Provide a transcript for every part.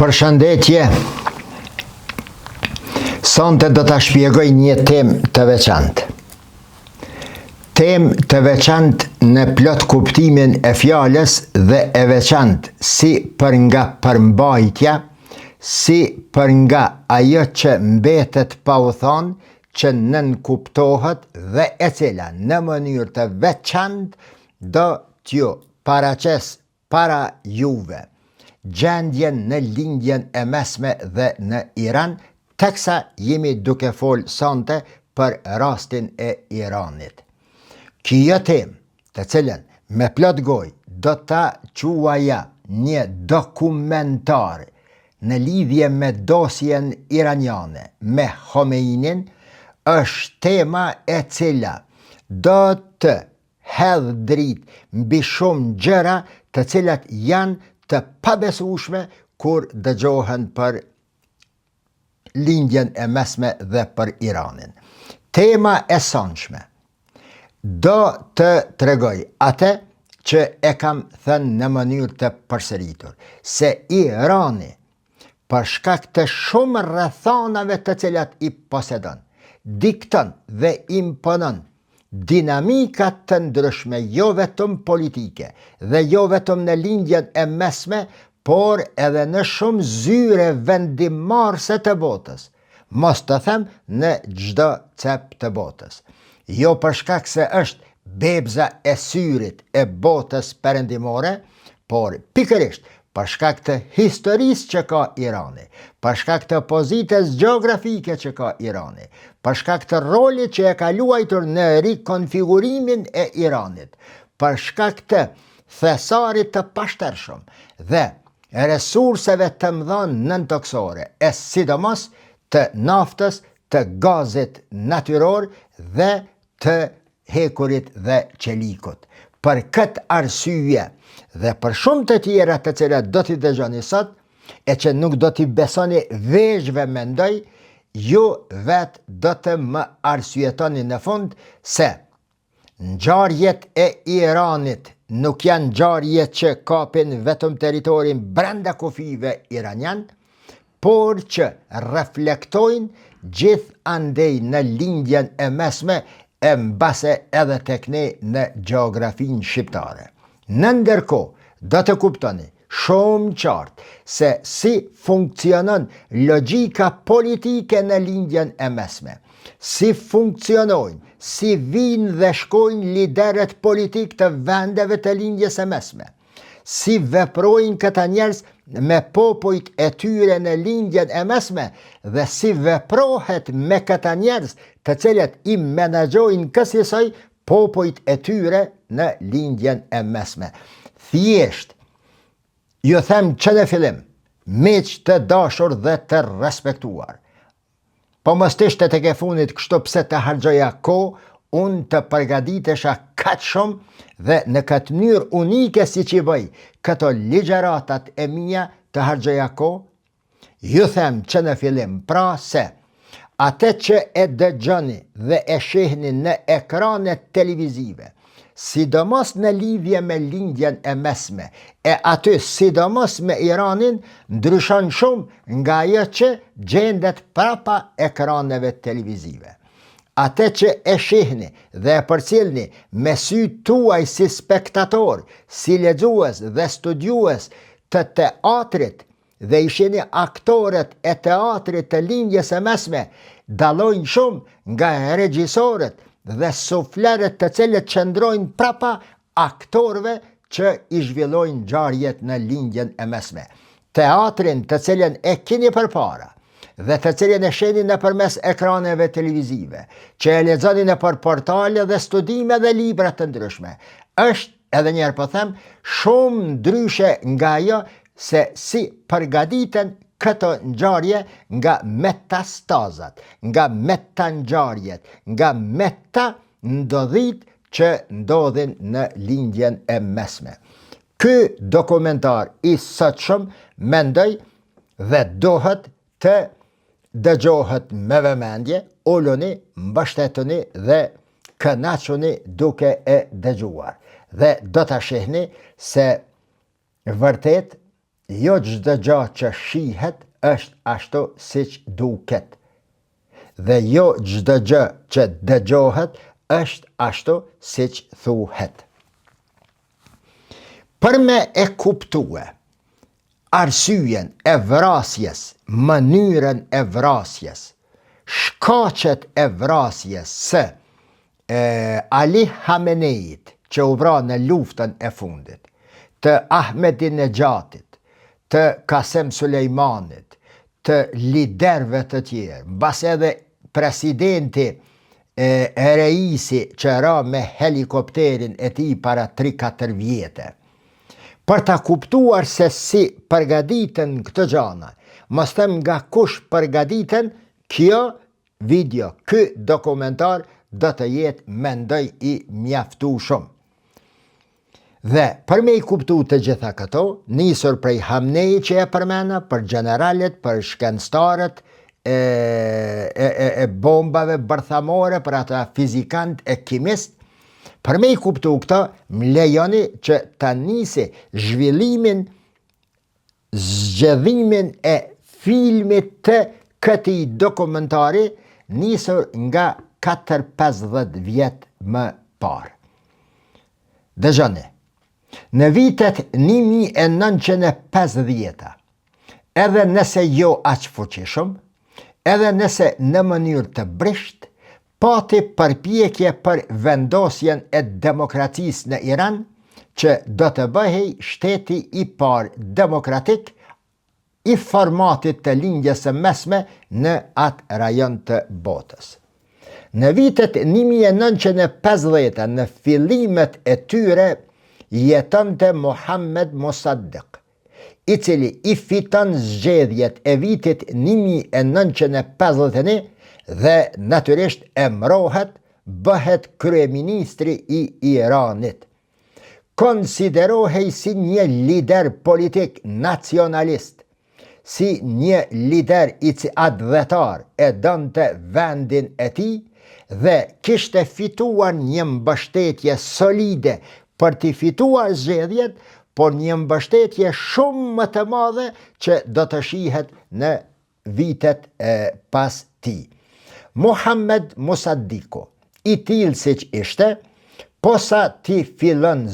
Përshëndetje. Sonte do ta shpjegoj një temë të veçantë. Temë të veçantë në plot kuptimin e fjalës dhe e veçantë si për nga përmbajtja, si për nga ajo që mbetet pa u thonë, që nën kuptohet dhe e cila në mënyrë të veçantë do t'ju paraqes para juve gjendjen në lindjen e mesme dhe në Iran, teksa jemi duke folë sonte për rastin e Iranit. Kjo temë, të cilën me plot gojë do ta quaja një dokumentar në lidhje me dosjen iraniane me Khomeinin, është tema e cila do të hedh dritë mbi shumë gjëra të cilat janë të pabesueshme kur dëgjohen për lindjen e mesme dhe për Iranin. Tema e sonshme do të tregoj atë që e kam thënë në mënyrë të përsëritur, se Irani, për shkak të shumë rrethonave të cilat i posedon, dikton dhe imponon dinamika të ndryshme, jo vetëm politike dhe jo vetëm në lindjen e mesme, por edhe në shumë zyre vendimarrëse të botës, mos të them në çdo cep të botës. Jo për shkak se është bebza e syrit e botës perëndimore, por pikërisht për shkak të historisë që ka Irani, për shkak të pozitës gjeografike që ka Irani, për shkak të rolit që e ka luajtur në rikonfigurimin e Iranit, për shkak të thesarit të pashtershëm dhe resurseve të mëdha nëntoksore, e sidomos të naftës, të gazit natyror dhe të hekurit dhe qelikut. Për këtë arsye dhe për shumë të tjera të cilat do t'i dëgjoni sot, e që nuk do t'i besoni veshve mendoj, ju vetë do të më arsyetoni në fund se ngjarjet e Iranit nuk janë ngjarje që kapin vetëm territorin brenda kufive iranian, por që reflektojnë gjithandej në lindjen e mesme e mbase edhe tek ne në gjeografinë shqiptare. Në ndërkohë, do të kuptoni shumë qartë se si funksionon logjika politike në lindjen e mesme, si funksionojnë, si vinë dhe shkojnë liderët politik të vendeve të lindjes e mesme, si veprojnë këta njerëz me popujt e tyre në lindjen e mesme dhe si veprohet me këta njerëz të cilët i menaxhojnë kësaj popujt e tyre në lindjen e mesme. Thjesht, ju them që në fillim, miq të dashur dhe të respektuar, po mos ishte tek e fundit kështu pse të harxoja kohë, unë të përgatitesha kaq shumë dhe në këtë mënyrë unike si që i bëj këto ligjeratat e mia të harxoja kohë, ju them që në fillim pra se atë që e dëgjoni dhe e shihni në ekranet televizive, sidomos në lidhje me lindjen e mesme, e aty sidomos me Iranin, ndryshon shumë nga ajo që gjendet prapa ekraneve televizive. Atë që e shihni dhe e përcjellni me sy tuaj si spektator, si lexues dhe studiues të teatrit dhe i shihni aktorët e teatrit të lindjes së mesme, dallojnë shumë nga regjisorët dhe suflerët të cilët qëndrojnë prapa aktorëve që i zhvillojnë ngjarjet në lindjen e mesme. Teatrin të cilën e keni përpara dhe të cilën e shihni nëpërmes ekraneve televizive, që e lexoni nëpër portale dhe studime dhe libra të ndryshme, është, edhe njerë po them, shumë ndryshe nga ajo se si përgatiten këto ngjarje nga metastazat, nga metangjarjet, nga ndodhit që ndodhin në lindjen e mesme. Ky dokumentar i sotshëm mendoj dhe dohet të dëgjohet me vëmendje, uluni, mbështetuni dhe kënaquni duke e dëgjuar. Dhe do ta shihni se vërtet jo çdo gjë që shihet është ashtu siç duket. Dhe jo çdo gjë që dëgjohet është ashtu siç thuhet. Për me e kuptue arsyen e vrasjes, mënyrën e vrasjes, shkaqet e vrasjes së Ali Hameneit, që u vra në luftën e fundit, të Ahmedinejatit, të Qasem Sulejmanit, të liderëve të tjerë, mbas edhe presidenti Reisi që ra me helikopterin e tij para 3-4 vjete, për ta kuptuar se si përgatiten këtë gjana, mos them nga kush përgatiten, kjo video, ky dokumentar do të jetë, mendoj, i mjaftueshëm. Dhe për me i kuptu të gjitha këto, nisur prej Hameneit që e përmena, për generalet, për shkencëtarët e bombave bërthamore, për ata fizikant e kimist, për me i kuptu këta, më lejoni që ta nisi zhvillimin, zgjedhimin e filmit të këtij dokumentari, nisur nga 4-50 vjet më parë. Dëgjoni, në vitet 1950, edhe nëse jo aq fuqishëm, edhe nëse në mënyrë të brisht, pati përpjekje për vendosjen e demokracisë në Iran, që do të bëhej shteti i parë demokratik i formatit të lindjes së mesme në atë rajon të botës. Në vitet 1950, në fillimet e tyre, jetonte Muhammed Mossadegh, i cili i fiton zgjedhjet e vitit 1951 dhe natyrisht emrohet, bëhet kryeministri i Iranit. Konsiderohej si një lider politik nacionalist, si një lider i advetar e donte vendin e tij dhe kishte fituar një mbështetje solide për t'i fituar zgjedhjet, por një mbështetje shumë më të madhe që do të shihet në vitet pas tij. Muhammed Mossadeghu, i tillë siç ishte, posa ti fiton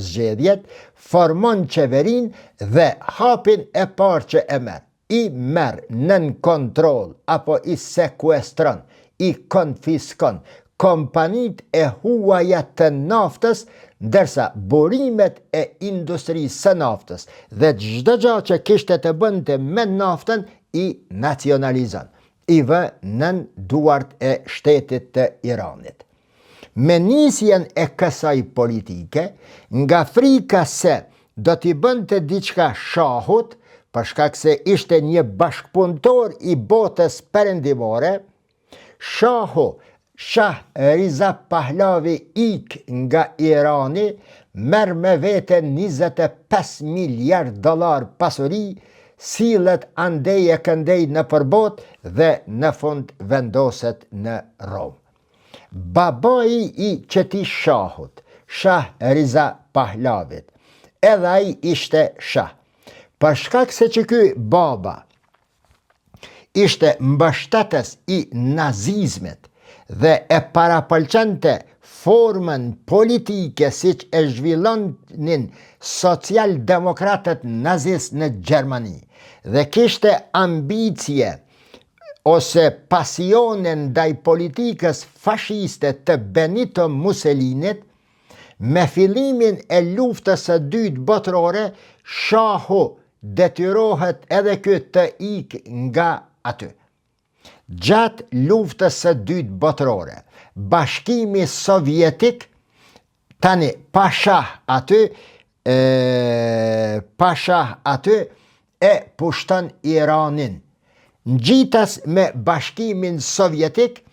zgjedhjet, formon qeverin dhe hapin e parë që e merr. I merr nën kontroll apo i sekuestron, i konfiskon kompanit e huaja të naftës, ndërsa burimet e industrisë së naftës dhe çdo gjë që kishte të bënte me naftën i nacionalizon, i vë nën duart e shtetit të Iranit. Me nisjen e kësaj politike, nga frika se do t'i bënte diçka shahut, për shkak se ishte një bashkëpunëtor i botës perëndimore, Shah Riza Pahlavi ik nga Irani, merr me vete 25 miliard dollar pasuri, sillet andej e këndej në përbot dhe në fund vendoset në Rom. Babai i qëtij shahut, Shah Riza Pahlavit, edhe ai ishte shah. Për shkak se që ky baba ishte mbështetës i nazizmit dhe e parapëlqente formën politike siç e zhvillonin social-demokratët nazist në Gjermani dhe kishte ambicje ose pasionen ndaj politikës fashiste të Benito Mussolinit, me fillimin e luftës së dytë botërore, shahu detyrohet edhe ky të ikë nga aty. Gjatë luftës së dytë botërore, Bashkimi Sovjetik, tani pa shah aty, e pushton Iranin. Ngjitas me Bashkimin Sovjetik,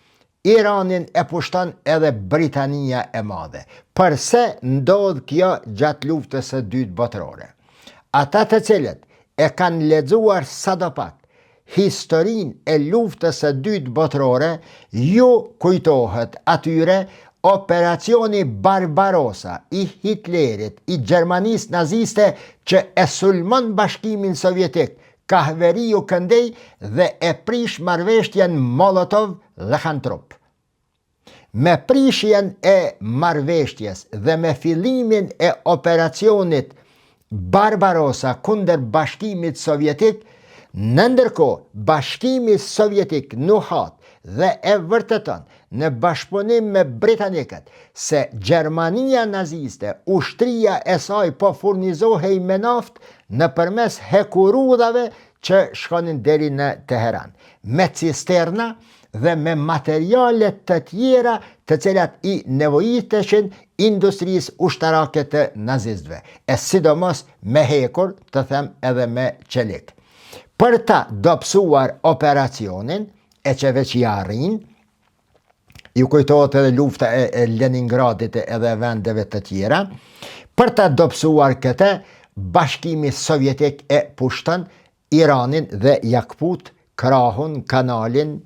Iranin e pushton edhe Britania e Madhe. Përse ndodh kjo gjatë luftës së dytë botërore? Ata të cilët e kanë lexuar sadopak historinë e luftës së dytë botërore, ju kujtohet atyre operacioni Barbarossa i Hitlerit, i Gjermanisë naziste që e sulmon Bashkimin Sovjetik, Kahveriu këndej dhe e prish marrëveshjen Molotov-Ribbentrop. Me prishjen e marrëveshjes dhe me fillimin e operacionit Barbarossa kundër Bashkimit Sovjetik, në ndërkohë Bashkimi Sovjetik nuhat dhe e vërteton në bashkëpunim me Britanikët se Gjermania naziste, ushtria e saj po furnizohej me naftë nëpërmes hekurudhave që shkonin deri në Teheran, me cisterna dhe me materiale të tjera të cilat i nevojiteshin industrisë ushtarake të nazistëve, e sidomos me hekur, të them edhe me qelik. Për ta dobësuar operacionin, e që veç i arrin, ju kujtohet edhe lufta e Leningradit edhe vendeve të tjera, për ta dobësuar këtë, Bashkimi Sovjetik e pushton Iranin dhe ja kput krahun, kanalin,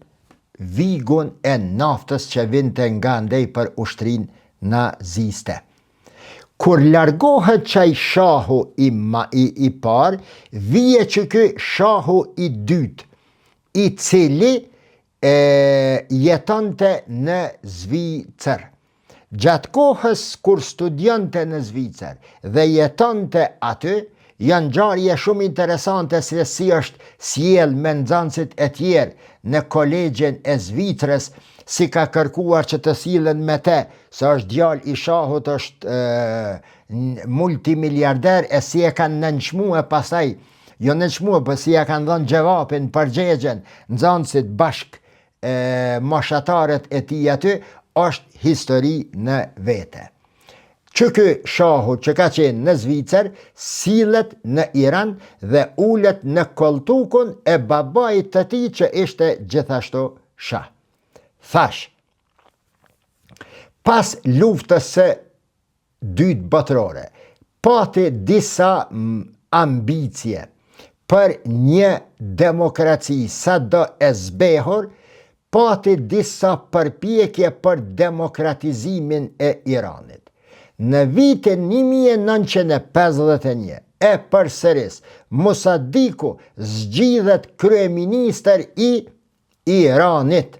vigun e naftës që vinte nga ndej për ushtrin naziste. Kur largohet qaj shahu i par, vije që ky shahu i dyt, i cili jetonte në Zvicër. Gjatë kohës kur studionte në Zvicër dhe jetonte aty, janë ngjarje shumë interesante se si është sjell me nxënësit e tjerë në kolegjin e Zvicrës, si ka kërkuar që të sillen me te, se është djalë i shahut, është multimiliarder, e si e kanë nënçmuar pastaj, jo nënçmuar, po si e kanë dhënë gjevapin, përgjigjen nxënësit bashk moshatarët e tij aty, është histori në vete. Që ky shahu që ka qenë në Zvicër, sillet në Iran dhe ulet në koltukun e babait të tij që ishte gjithashtu shah. Thash, pas luftës së dytë botërore, pati disa ambicie për një demokraci sa do e zbehur, pati disa përpjekje për demokratizimin e Iranit. Në vitin 1951, e përsëris, Mosadiku zgjidhet kryeministër i Iranit.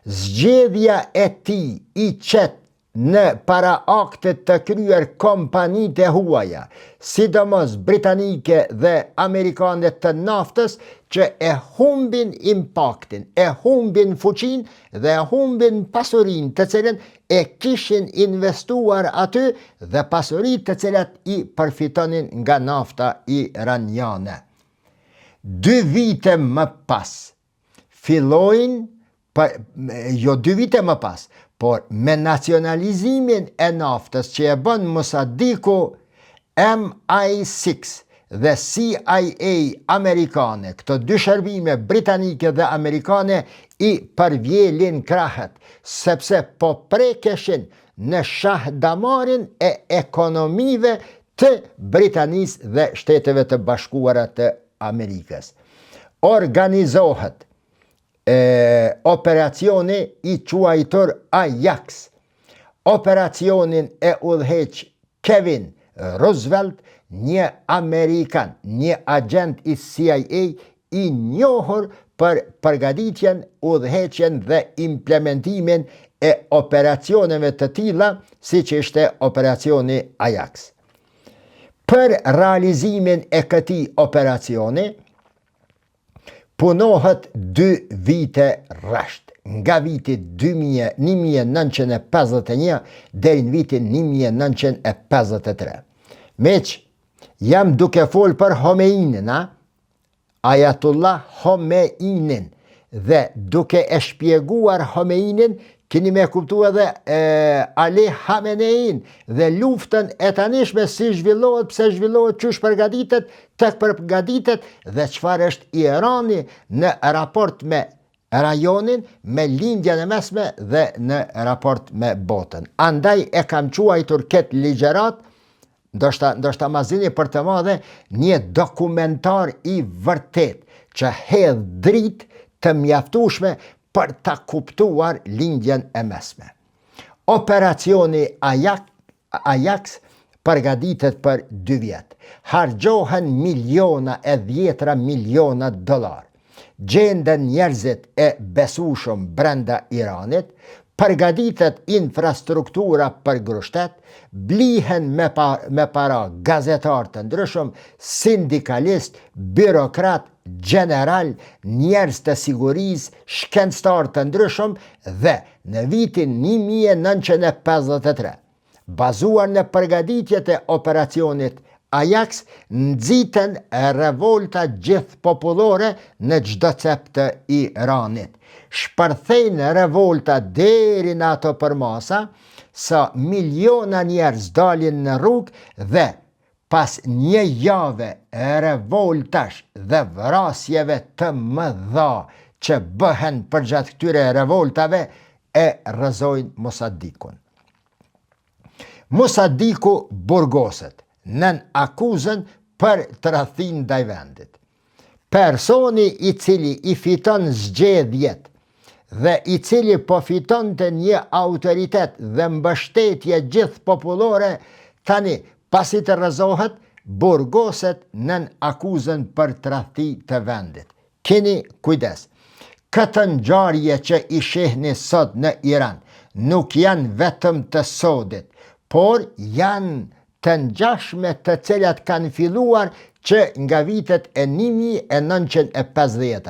Zgjedhja e tij i qet në para aktet të kryer kompanitë e huaja, sidomos britanike dhe amerikane të naftës, që e humbin impaktin, e humbin fuqin dhe e humbin pasurin të cilën e kishin investuar aty dhe pasurit të cilat i përfitonin nga nafta iraniane. 2 vite më pas, fillojnë, jo 2 vite më pas, por me nacionalizimin e naftës që e bën Mosadiku, MI6 dhe CIA amerikane, këto 2 shërbime britanike dhe amerikane, i përvjelin krahët, sepse po prekeshin në shahdamarin e ekonomive të Britanisë dhe Shteteve të Bashkuara të Amerikës. Organizohet operacioni i quajtur Ajax. Operacionin e udhëheq Kevin Roosevelt, një Amerikan, një agent i CIA i njohur për përgatitjen, udhëheqjen dhe implementimin e operacioneve të tilla siç ishte operacioni Ajax. Për realizimin e këtij operacioni punohet 2 vite rresht, nga viti 1951 deri në vitin 1953. Meq, jam duke fol për Homeinin, Ayatollah Homeinin, dhe duke e shpjeguar Homeinin, keni me kuptu edhe Ali Khamenein dhe luftën e tanishme si zhvillohet, pse zhvillohet, çush përgatitet, tek përgatitet dhe çfarë është Irani në raport me rajonin, me lindjen e mesme dhe në raport me botën. Andaj e kam quajtur këtë ligjerat, ndoshta mazini për të madhe, një dokumentar i vërtet që hedh dritë të mjaftueshme për ta kuptuar lindjen e mesme. Operacioni Ajax përgatitet për 2 vjet. Hargjohen miliona e 10 miliona dollar. Gjenden njerëzit e besueshëm brenda Iranit, përgatitet infrastruktura për grushtet, blihen me para gazetar të ndryshëm, sindikalist, birokrat, general, njerëz të sigurisë, shkencëtar të ndryshëm dhe në vitin 1953, bazuar në përgatitjet e operacionit Ajax, nxiten revolta gjithpopullore në çdo cep të Iranit. Shpërthejnë revolta deri në ato përmasa, sa miliona njerëz dalin në rrugë dhe pas 1 jave revoltash dhe vrasjeve të mëdha që bëhen përgjatë këtyre revoltave, e rrëzojnë Mossadikun. Mossadiku burgoset nën akuzën për tradhtim ndaj vendit. Personi i cili i fiton zgjedhjet dhe i cili po fitonte një autoritet dhe mbështetje gjithpopullore, tani pasi të rrëzohet, burgoset nën akuzën për tradhti të vendit. Keni kujdes. Këtë ngjarje që i shihni sot në Iran nuk janë vetëm të sodit, por janë të ngjashme të cilat kanë filluar që nga vitet e 1950.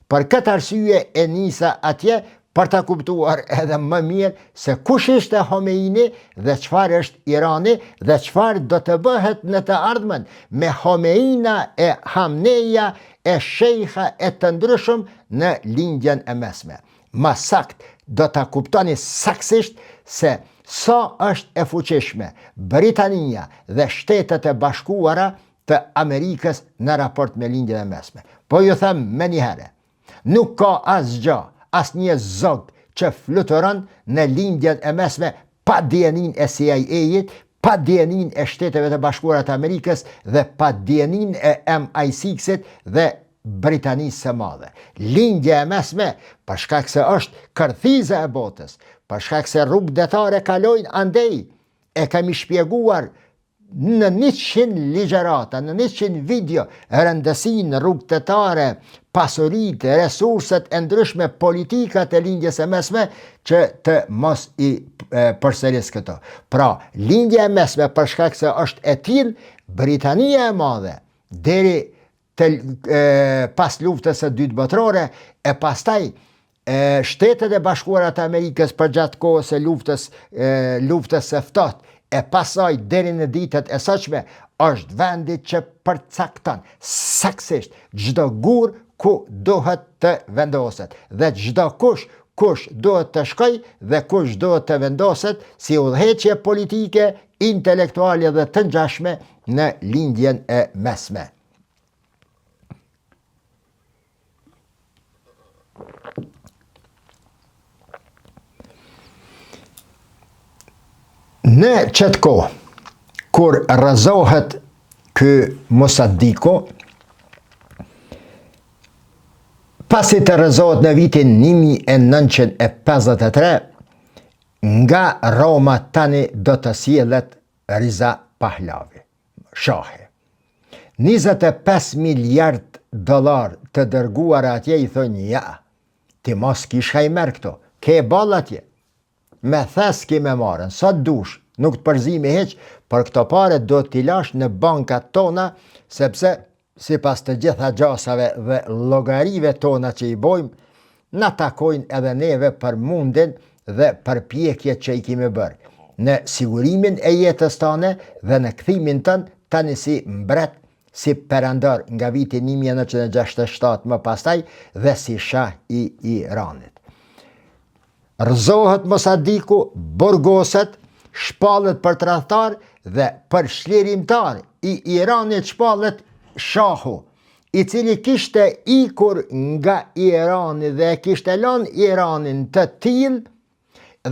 Për këtë arsye e nisa atje për ta kuptuar edhe më mirë se kush ishte Khomeini dhe çfarë është Irani dhe çfarë do të bëhet në të ardhmen me Khomeina e Hamneja e shejha e të ndryshëm në lindjen e mesme. Më sakt do ta kuptoni saktësisht se sa është e fuqishme Britania dhe Shtetet e Bashkuara të Amerikës në raport me lindjen e mesme. Po ju them me një herë, nuk ka asgjë, asnjë zog që fluturon në lindjen e mesme pa dijenin e CIA-it, pa dijenin e Shteteve të Bashkuara të Amerikës dhe pa dijenin e MI6-it dhe Britanisë së Madhe. Lindja e mesme, për shkak se është kërthiza e botës, për shkak se rrugdetare kalojnë andej, e kemi shpjeguar në 100 ligjërata, në 100 video, rëndësinë rrugdetare, pasuritë, resurset e ndryshme, politikat e lindjes e mesme, që të mos i përsëris këto. Pra, lindja e mesme për shkak se është e tillë, Britania e Madhe deri pas luftës së dytë botërore e pastaj Shtetet e Bashkuara të Amerikës përgjatë kohës së luftës së ftohtë e pasaj deri në ditët e sotshme, është vendi që përcakton saktësisht çdo gur ku duhet të vendoset dhe çdo kush duhet të shkoj dhe kush duhet të vendoset si udhëheqje politike, intelektuale dhe të ngjashme në lindjen e mesme. Në qëtë kohë, kur rrëzohet ky Mossadiku, pasi të rrëzohet në vitin 1953, nga Roma tani do të sjellet Riza Pahlavi, shahi. 25 miliard dollar të dërguar atje i thonë ja, ti mos kishka i merë këto, ke ball atje. Me thes ki me marën, sa dush, nuk të përzimi heq, për këto pare do t'i lash në bankat tona, sepse, si pas të gjitha gjasave dhe logarive tona që i bojmë, na takojnë edhe neve për mundin dhe për pjekje që i kime bërë, në sigurimin e jetës tane dhe në kthimin tën, tani si mbret, si perandar nga viti 1967 më pastaj dhe si shah i Iranit. Rrëzohet Mossadiku, burgoset, shpallet për tradhtar dhe për shlirimtar i Iranit shpallet shahu, i cili kishte ikur nga Irani dhe kishte lënë Iranin të tillë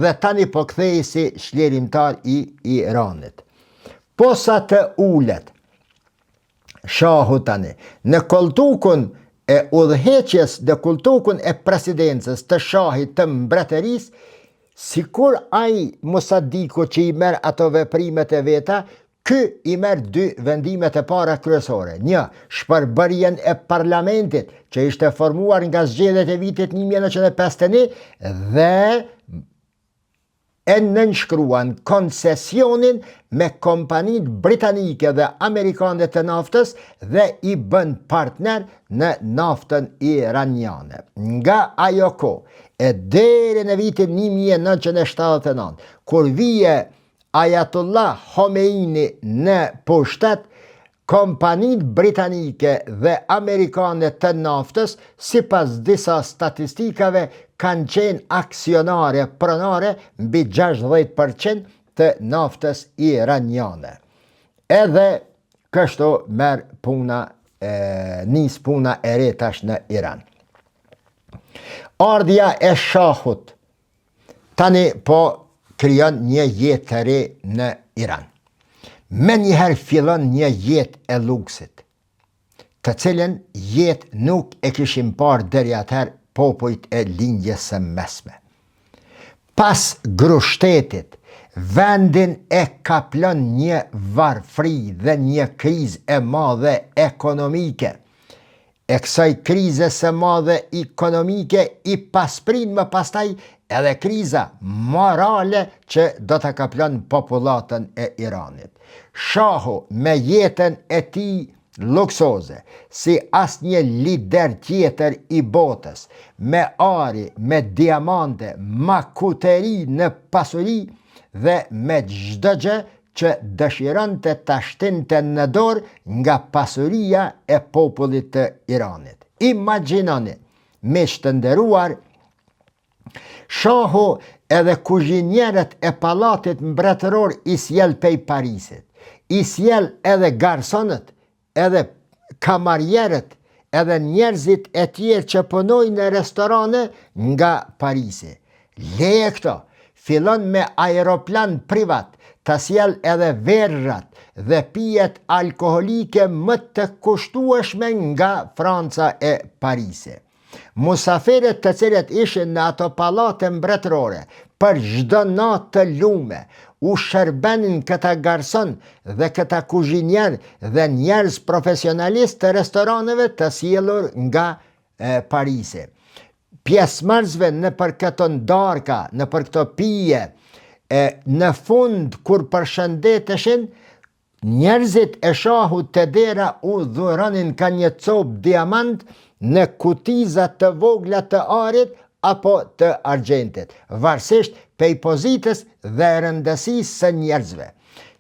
dhe tani po kthehej si shlirimtar i Iranit. Posa të ulet shahu tani në koltukun e udhëheqjes dhe kultukun e presidencës të shahit të mbretërisë, Sikur ai Mosadiku që i merr ato veprimet e veta, ky i merr dy vendimet e para kryesore. Një, shpërbërjen e parlamentit që ishte formuar nga zgjedhjet e vitit 1951 dhe e nënshkruan koncesionin me kompanit britanike dhe amerikane të naftës dhe i bën partner në naftën iraniane. Nga ajo kohë e deri në vitin 1979, kur vije Ayatollah Khomeini në pushtet, kompanit britanike dhe amerikane të naftës, sipas disa statistikave, kanë qenë aksionare pronare mbi 60% të naftës iraniane. Edhe kështu merr puna, nis puna e re tash në Iran. Ardhja e shahut tani po krijon një jetë të re në Iran. Me njëherë fillon një jetë e luksit, të cilën jetë nuk e kishim parë deri atëherë popujt e lindjes së mesme. Pas grushtetit, vendin e kaplon një varfëri dhe një krizë e madhe ekonomike. E kësaj krize së madhe ekonomike i pasprin më pastaj edhe kriza morale që do të kaplon popullatën e Iranit. Shahu me jetën e tij luksoze, si asnjë lider tjetër i botës, me ari, me diamante, makuteri në pasuri dhe me çdo gjë që dëshironte ta shtinte në dorë nga pasuria e popullit të Iranit. Imagjinoni, miq të nderuar, shahu edhe kuzhinierët e pallatit mbretëror i sjell pej Parisit, i sjell edhe garsonët, edhe kamarierët, edhe njerëzit e tjerë që punojnë në restorane nga Parisi. Leje këto, fillon me aeroplan privat, të sjell edhe verrat dhe pijet alkoholike më të kushtueshme nga Franca e Parisi. Musafirët të cilët ishin në ato pallate mbretërore për çdo natë të lume, u shërbenin këta garson dhe këta kuzhinier dhe njerëz profesionalistë të restoraneve të sjellur nga Parisi. Pjesëmarrësve në për këto ndarka, në për këto pije, në fund kur përshëndeteshin, njerëzit e shahut të dera u dhuronin ka një copë diamant në kutiza të vogla të arit apo të argjentit, varësisht pej pozitës dhe rëndësisë së njerëzve.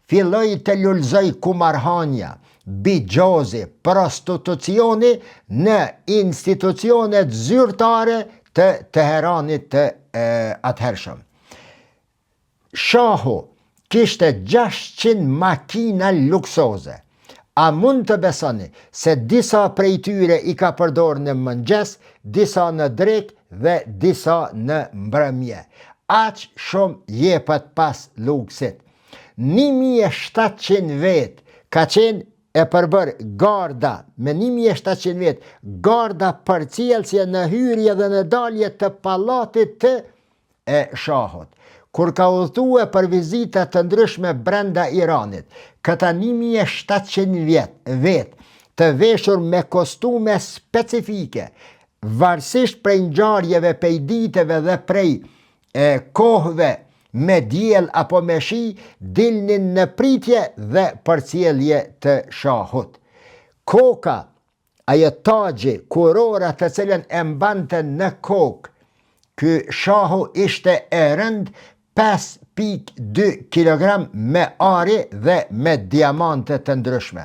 Filloi të lulëzoj kumarhania, bigjozi, prostitucioni në institucionet zyrtare të Teheranit të atëhershëm. Shahu kishte 600 makina luksoze. A mund të besoni se disa prej tyre i ka përdorur në mëngjes, disa në drekë dhe disa në mbrëmje. Aq shumë jepet pas luksit. 1700 vetë ka qenë e përbër garda, me 1700 vetë, garda përcjellësje në hyrje dhe në dalje të pallatit të shahut. Kur ka udhëtue për vizita të ndryshme brenda Iranit, këta 1700 vetë të veshur me kostume specifike, varësisht prej ngjarjeve, prej diteve dhe prej kohëve me diell apo me shi, dilnin në pritje dhe përcjellje të shahut. Koka, ajo taxhi, kurora të cilën e mbante në kokë, ky shahu ishte e rënd 5.2 kg me ari dhe me diamante të ndryshme.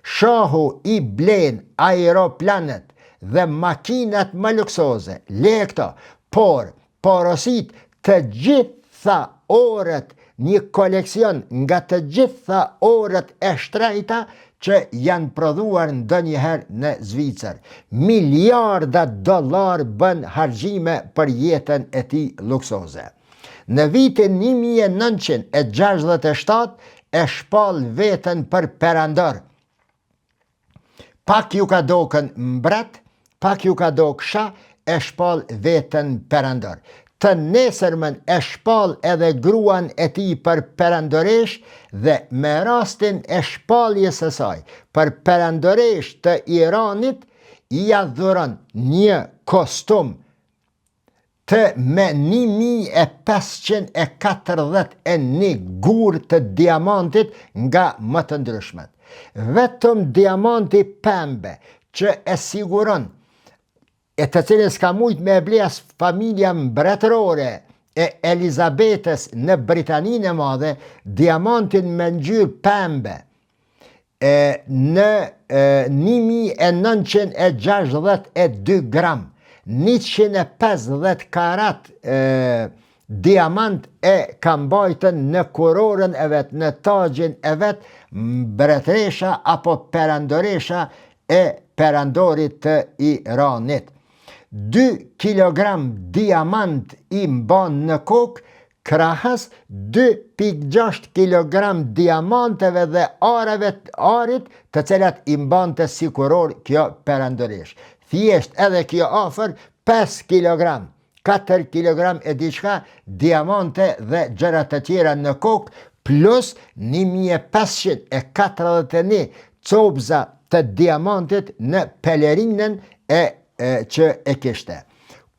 Shahu i blen aeroplanet dhe makinat më luksoze, leje këto, por porosit të gjitha orët, një koleksion nga të gjitha orët e shtrejta që janë prodhuar ndonjëherë në Zvicër. Miliarda dollar bën harxime për jetën e tij luksoze. Në vitin 1967 e shpall veten për perandor. Pak ju ka dokën mbret, pak ju ka dokë sha, e shpall veten perandor. të nesërmën e shpal edhe gruan e tij për perandoresh dhe me rastin e shpaljes së saj për perandoresh të Iranit i adhuron një kostum të me 1541 gur të diamantit nga më të ndryshmet. Vetëm diamanti pembe që e siguron e të cilën s'ka mujt me bles familja mbretërore e Elizabetës në Britaninë e Madhe, diamantin me ngjyrë pembe në 1962 gram, 150 karat diamant e ka mbajtën në kurorën e vet, në tagjin e vet, mbretëresha apo perandoresha e perandorit të Iranit. 2 kilogram diamant i mban në kokë, krahas 2,6 kilogram diamanteve dhe arit të cilat i mbante si kuror kjo perandoresh. Thjesht edhe kjo afër 5 kilogram, 4 kilogram e diçka diamante dhe gjëra të tjera në kokë, plus 1541 copza të diamantit në pelerinën që e kishte.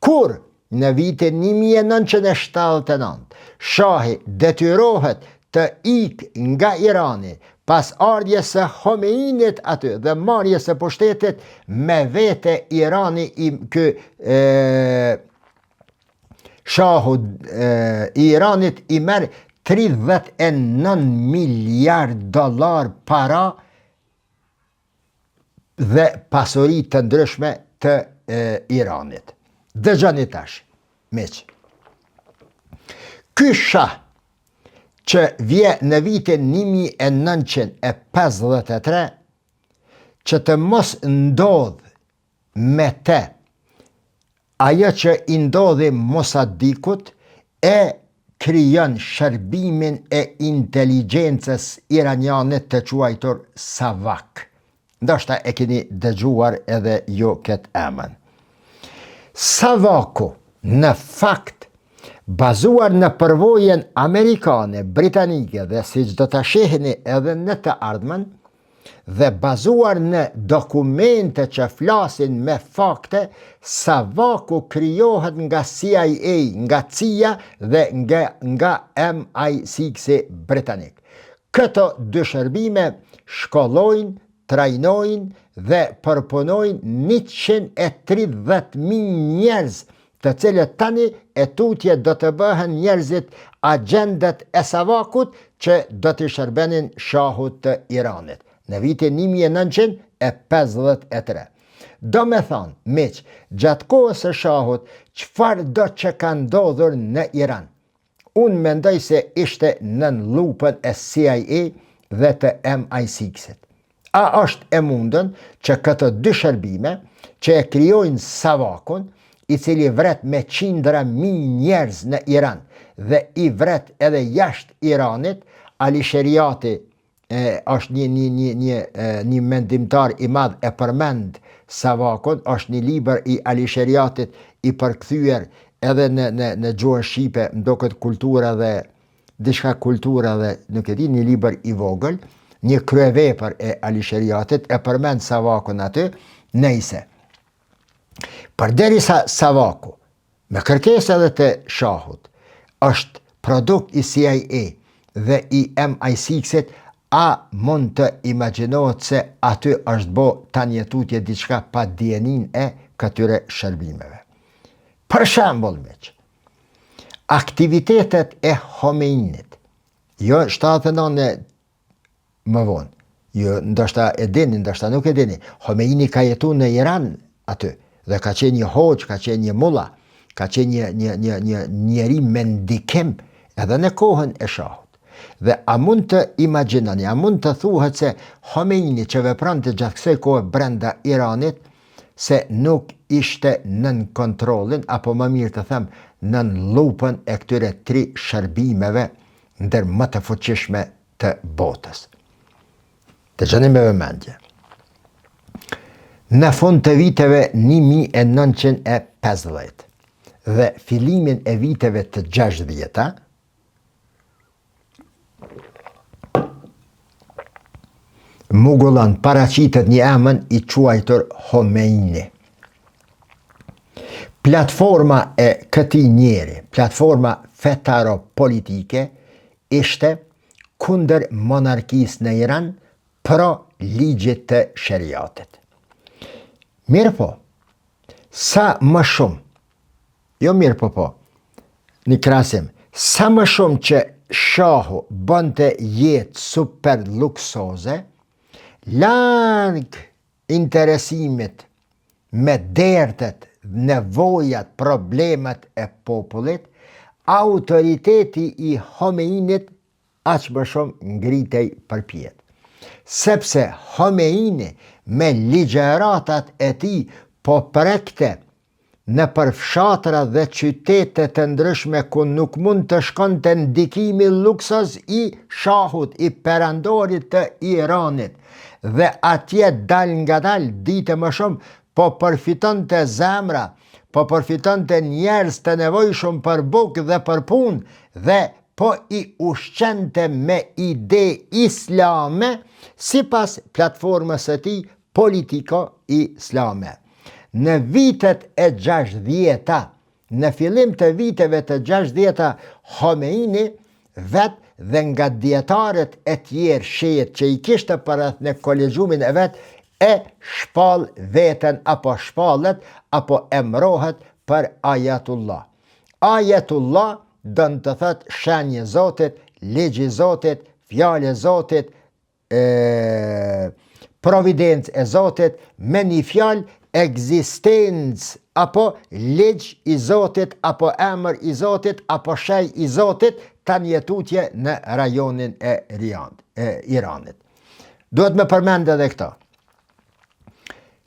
Kur në vitin 1979 shahi detyrohet të ikë nga Irani pas ardhjes së Khomeinit aty dhe marrjes së pushtetit, me vete Irani shahu i Iranit i merr 39 miliard dollar para dhe pasuri të ndryshme të Iranit. Dëgjoni tash, miq. Ky shah që vje në vitin 1953 që të mos ndodh me te ajo që i ndodhi Mossadikut, e krijon shërbimin e inteligjencës iraniane të quajtur Savak. Ndoshta e keni dëgjuar edhe jo këtë emën. Savaku, në fakt, bazuar në përvojën amerikane, britanike dhe siç do ta shihni edhe në të ardhmen, dhe bazuar në dokumente që flasin me fakte, Savaku krijohet nga CIA, nga CIA dhe nga MI6 britanik. Këto dy shërbime shkollojnë, trajnojnë dhe përpunojnë 130.000 njerëz, të cilët tani e tutje do të bëhen njerëzit agendet e Savakut që do të shërbenin shahut të Iranit në vitin 1953. Do me thonë, miq, gjatë kohës së shahut, çfarë do që ka ndodhur në Iran? Unë mendoj se ishte nën lupën e CIA dhe të MI6-it. A është e mundën që këto dy shërbime që e krijojnë Savakun, i cili vret me qindra mijë njerëz në Iran dhe i vret edhe jashtë Iranit, Ali Sheriati është një mendimtar i madh e përmend Savakun, është një libër i Ali Sheriatit i përkthyer edhe në gjuhën shqipe, mdoket kultura dhe diçka kultura dhe nuk e di, një libër i vogël, një kryevepër e Ali Sheriatit e përmend Savakun aty, nejse. Përderisa Savaku, me kërkesë edhe të shahut, është produkt i CIA dhe i MI6-it, a mund të imagjinohet se aty është bo tanjetutje diçka pa dienin e këtyre shërbimeve. Për shembull, miq, aktivitetet e Khomeinit, jo 79 më vonë, jo ndoshta e dini, ndoshta nuk e dini, Khomeini ka jetu në Iran aty, dhe ka qenë një hoxh, ka qenë një mulla, ka qenë një njeri me ndikim edhe në kohën e shahut. Dhe a mund të imagjinoni, a mund të thuhet se Khomeini që vepronte gjatë kësaj kohe brenda Iranit, se nuk ishte nën kontrollin, apo më mirë të them, nën lupën e këtyre 3 shërbimeve ndër më të fuqishme të botës. Të gjeni me vëmendje. Në fund të viteve 1950, dhe fillimin e viteve të 60-ta, Mugullon paraqitet një emër i quajtur Khomeini. Platforma e këtij njeri, platforma fetaro-politike, ishte kundër monarkisë në Iran, pro ligjit të sheriatit. Mirë po, sa më shumë, jo mirë po, një krasim, sa më shumë që shahu bënte jetë super luksoze, larg interesimit me dertet, nevojat, problemet e popullit, autoriteti i Khomeinit aq më shumë ngritej përpjet. Sepse Khomeini me ligjëratat e tij po prekte në përfshatra dhe qytete të ndryshme ku nuk mund të shkonte ndikimi luksoz i shahut, i perandorit të Iranit, dhe atje dal nga dal dite më shumë po përfiton të zemra, po përfiton të njerëz të nevojshëm për bukë dhe për punë, dhe po i ushqente me ide islame sipas platformës së tij politiko-islame. Në vitet e 60-ta, në fillim të viteve të 60-ta, Khomeini vetë dhe nga dietarët e tjerë shiit që i kishte përreth në kolegjumin e vet, e shpall veten apo shpallet apo emrohet për Ayatullah. Ayatullah dënë të thëtë shenjë Zotit, ligji Zotit, fjale Zotit, providencë e Zotit, me një fjalë ekzistencë apo ligj i Zotit, apo emër i Zotit, apo shej i Zotit, të njetutje në rajonin e Iranit. Duhet me përmend edhe këto,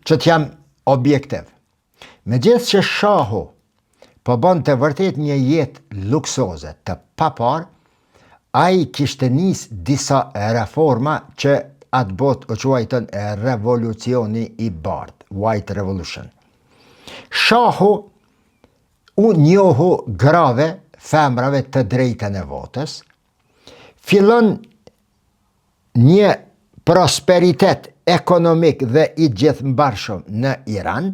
që t'jam objektiv. Megjithëse që shahu po bënte vërtet një jetë luksoze të papar, ai kishte nis disa reforma që atë botë u quajtën revolucioni i bardhë, White Revolution. Shahu u njohu grave femrave të drejtën e votës, fillon një prosperitet ekonomik dhe i gjithëmbarshëm në Iran,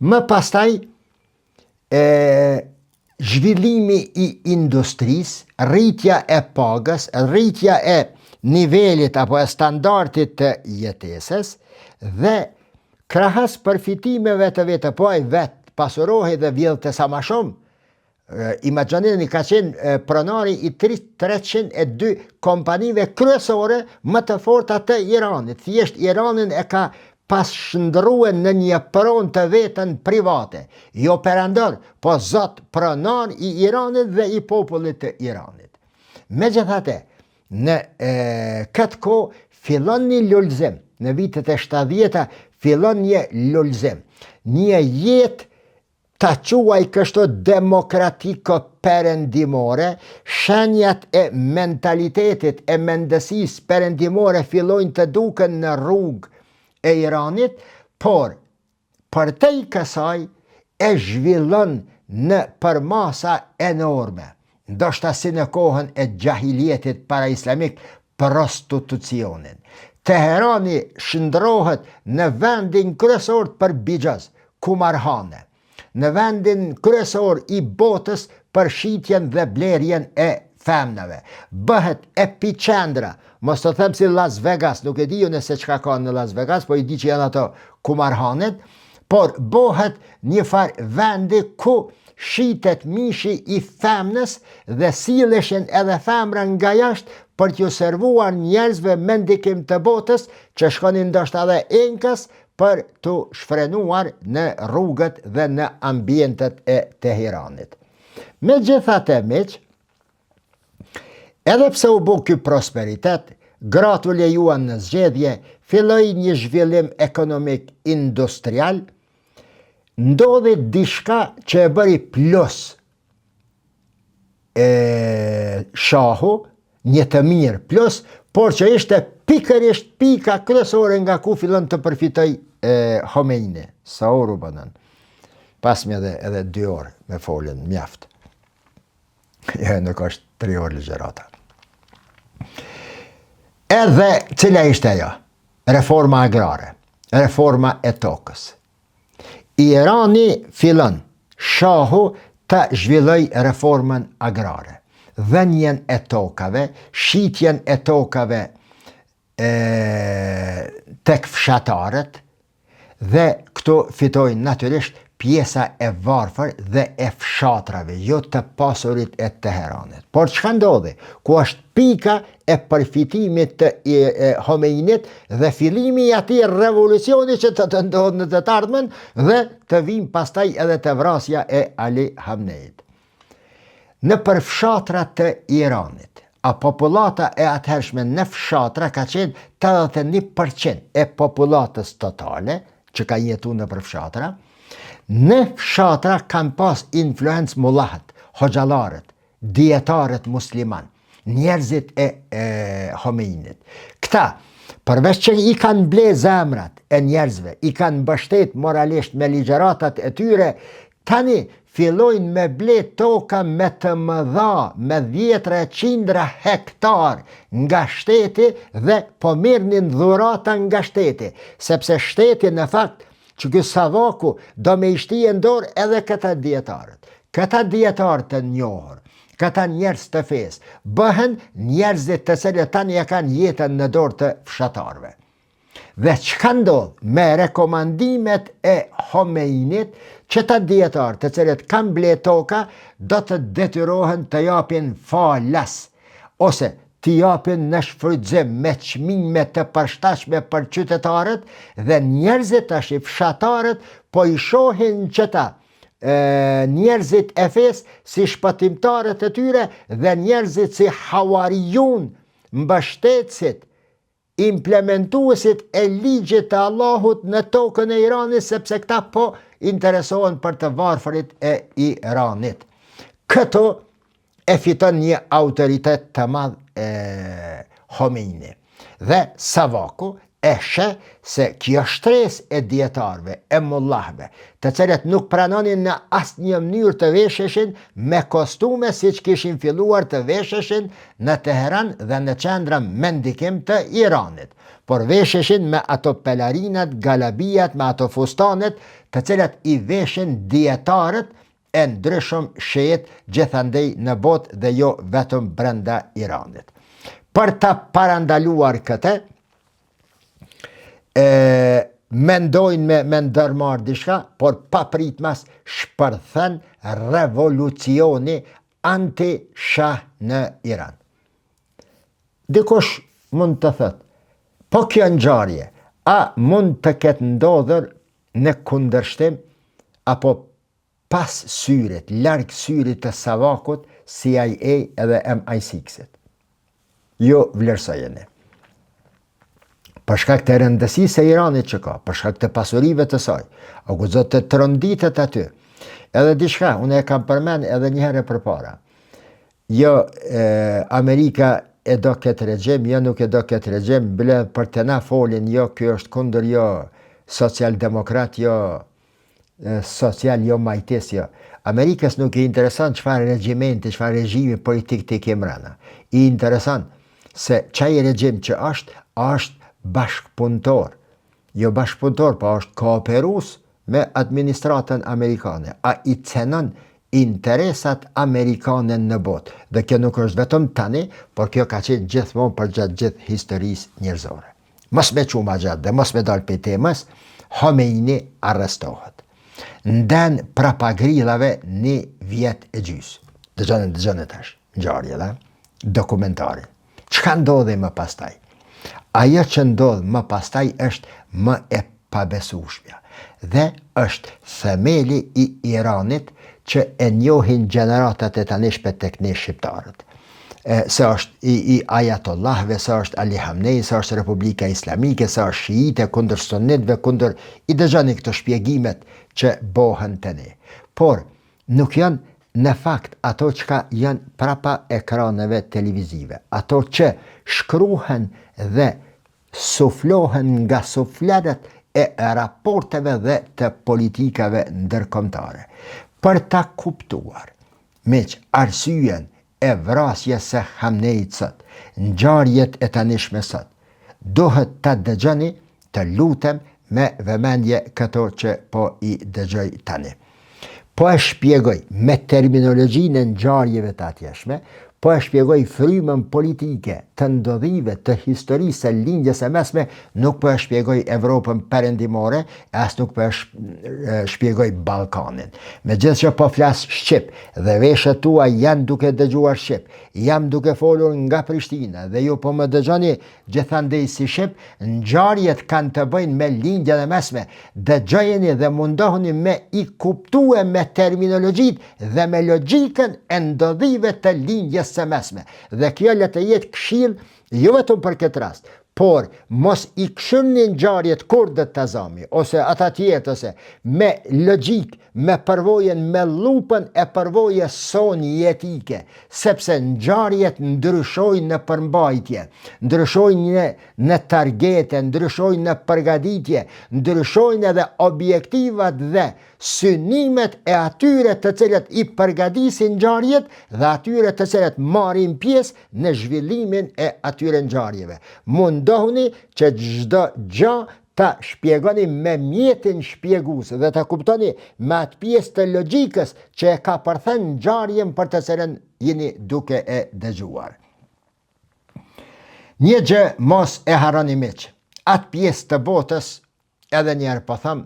më pastaj zhvillimi i industrisë, rritja e pagës, rritja e nivelit apo e standardit të jetesës, dhe krahas përfitimeve të vetë, po ai vetë pasurohej dhe vjellte sa më shumë. Imagjinoni, ka qenë pronari i 302 kompanive kryesore më të forta të Iranit. Thjesht Iranin e ka passhndrua në një pronë të vetën private. Jo perandor, po zot pronar i Iranit dhe i popullit të Iranit. Megjithatë, në këtë kohë fillon një lulëzim. Në vitet e 70-ta fillon një lulëzim. Një jetë ta quaj kështu demokratiko perendimore, shenjat e mentalitetit, e mendësisë perendimore fillojnë të duken në rrugë e Iranit, por përtej kësaj e zhvillon në përmasa enorme, ndoshta si në kohën e gjahiljetit para islamik, prostitucionin. Teherani shndrohet në vendin kryesor për bixhas, kumarhane, në vendin kryesor i botës për shitjen dhe blerjen e femnave. Bëhet epicendra, mos të them si Las Vegas, nuk e di nëse çka ka në Las Vegas, po i di që janë ato kumarhanet, por bëhet një farë vendi ku shitet mishi i femnës dhe silleshin edhe femra nga jashtë për t'ju servuar njerëzve me ndikim të botës që shkonin ndoshta edhe enkas për të shfrenuar në rrugët dhe në ambientet e Teheranit. Megjithatë, miq, edhe pse u bë ky prosperitet, gratë u lejuan në zgjedhje, filloi një zhvillim ekonomik industrial, ndodhi diçka që e bëri plus shahu, një të mirë plus, por që ishte pikërisht pika kryesore nga ku fillon të përfitoj Khomeini, Sauru banan. pasmi edhe 2 orë me folën mjaft. Nuk është 3 orë ligjërata. Edhe cila ishte ajo? Reforma agrare, reforma e tokës. Irani fillon shahu të zhvilloj reformën agrare, dhenjen e tokave, shitjen e tokave tek fshatarët, dhe këto fitojnë natyrisht pjesa e varfër dhe e fshatrave, jo të pasurit e Teheranit. Por çka ndodhi? Ku është pika e përfitimit të Homeinit dhe fillimi i atij revolucioni që të ndodhë në të ardhmen dhe të vinë pastaj edhe të vrasja e Ali Hamneit. Në përfshatra të Iranit, a populata e atëhershme në fshatra ka qenë 81% e populatës totale, që ka jetu në përfshatra. Në fshatra kanë pas influencë mullahët, hoxalarët, dietarët musliman, njerëzit e Homeinit. Këta, përveç që i kanë ble zemrat e njerëzve, i kanë mbështet moralisht me ligjëratat e tyre, tani fillojnë me ble toka me të mëdha, me 10-100 hektar nga shteti dhe po mirnin dhurata nga shteti, sepse shteti në fakt që ky Savaku do me ishti e ndorë edhe këta dietarët. Këta dietarët të njohur, këta njerëz të fesë, bëhen njerëzit të cilët tani e kanë jetën në dorë të fshatarëve. Dhe çka ndodh me rekomandimet e Homeinit, që ta dietarë të cilët kanë ble toka do të detyrohen të japin falas ose t'i japin në shfrytëzim me çmime të përshtatshme për qytetarët dhe njerëzit tash i fshatarët po i shohin qëta njerëzit e fesë si shpëtimtarët e tyre dhe njerëzit si hawarijun, mbështetësit, implementuesit e ligjit të Allahut në tokën e Iranit, sepse këta po interesohen për të varfërit e Iranit. Këto e fiton një autoritet të madh Homeini. Dhe Savaku e sheh se kjo shtresë e dietarëve, e mullahëve, të cilët nuk pranonin në asnjë mënyrë të vesheshin me kostume siç kishin filluar të vesheshin në Teheran dhe në qendra me ndikim të Iranit, por vesheshin me ato pelarinat, galabijat, me ato fustanet të cilat i veshin dietarët e ndryshëm shiit gjithandej në botë dhe jo vetëm brenda Iranit. Për ta parandaluar këtë, mendojnë me ndërmarrë diçka, por pa pritmas shpërthen revolucioni anti-shah në Iran. Dikush mund të thëtë, po kjo ngjarje, a mund të ketë ndodhur në kundërshtim apo pas syrit, larg syrit të Savakut, CIA edhe MI6-it? Jo vlerësojeni. Për shkak të rëndësisë e Iranit që ka, për shkak të pasurive të saj, o guxon të tronditet aty. Edhe diçka, unë e kam përmend edhe një herë përpara. Jo, Amerika e do këtë regjim, jo nuk e do këtë regjim, bile për të na folin, jo, kjo është kundër, jo, social-demokrat, jo, social, jo, majtis, jo. Amerikës nuk i interesant çfarë regjimenti, çfarë regjimi politik të ke mbrana. I interesant se çaj regjim që është bashkëpunëtor, jo bashkëpunëtor, pa është kooperues me administratën amerikane, a i cenon interesat amerikane në botë. Dhe kjo nuk është vetëm tani, por kjo ka qenë gjithmonë për gjatë gjithë historisë njerëzore. Mos me quma gjatë dhe mos me dalë për temës, Homeini arrestohet. Nden prapagrillave 1 vjet e gjysë. Dëgjoni tash, ngjarje dhe dokumentarin. Çka ndodhi më pastaj? Ajo që ndodh më pastaj është më e pabesueshmja dhe është themeli i Iranit që e njohin gjeneratat e tanishme tek ne shqiptarët. Se është i ajatollahve, se është Ali Hamnei, se është Republika Islamike, se është shiite kundër sunitëve, kundër i dëgjoni këto shpjegimet që bëhen tani. Por nuk janë në fakt ato që janë prapa ekraneve televizive, ato që shkruhen dhe suflohen nga suflerët e raporteve dhe të politikave ndërkombëtare. Për ta kuptuar miq arsyen e vrasjes së Hamneit sot, ngjarjet e tanishme sot, duhet ta dëgjoni, të lutem, me vëmendje këto që po i dëgjoj tani. Po e shpjegoj me terminologjinë e ngjarjeve të atjeshme, po e shpjegoj frymën politike të ndodhive të historisë së lindjes së mesme, nuk po e shpjegoj Evropën perëndimore, as nuk po e shpjegoj Ballkanin. Megjithëse po flas shqip dhe veshët tua janë duke dëgjuar shqip, jam duke folur nga Prishtina dhe ju po më dëgjoni gjithandej si shqip, ngjarjet kanë të bëjnë me lindjen e mesme. Dëgjojeni dhe mundohuni me i kuptue me terminologjitë dhe me logjikën e ndodhive të lindjes së mesme. Dhe kjo le të jetë këshill jo vetëm për këtë rast, por mos i këshillni ngjarjet Kurdet Tazami ose ata tjetër, ose me logjik, me përvojën, me lupën e përvojës sonjetike, sepse ngjarjet ndryshojnë në përmbajtje, ndryshojnë në targete, ndryshojnë në përgatitje, ndryshojnë edhe objektivat dhe synimet e atyre të cilët i përgatisin ngjarjet dhe atyre të cilët marrin pjesë në zhvillimin e atyre ngjarjeve. Mundohuni që çdo gjë ta shpjegoni me mjetin shpjegues dhe ta kuptoni me atë pjesë të logjikës që e ka përthënë ngjarjen për të cilën jeni duke e dëgjuar. Një gjë mos e harroni miq, atë pjesë të botës, edhe njerë po them,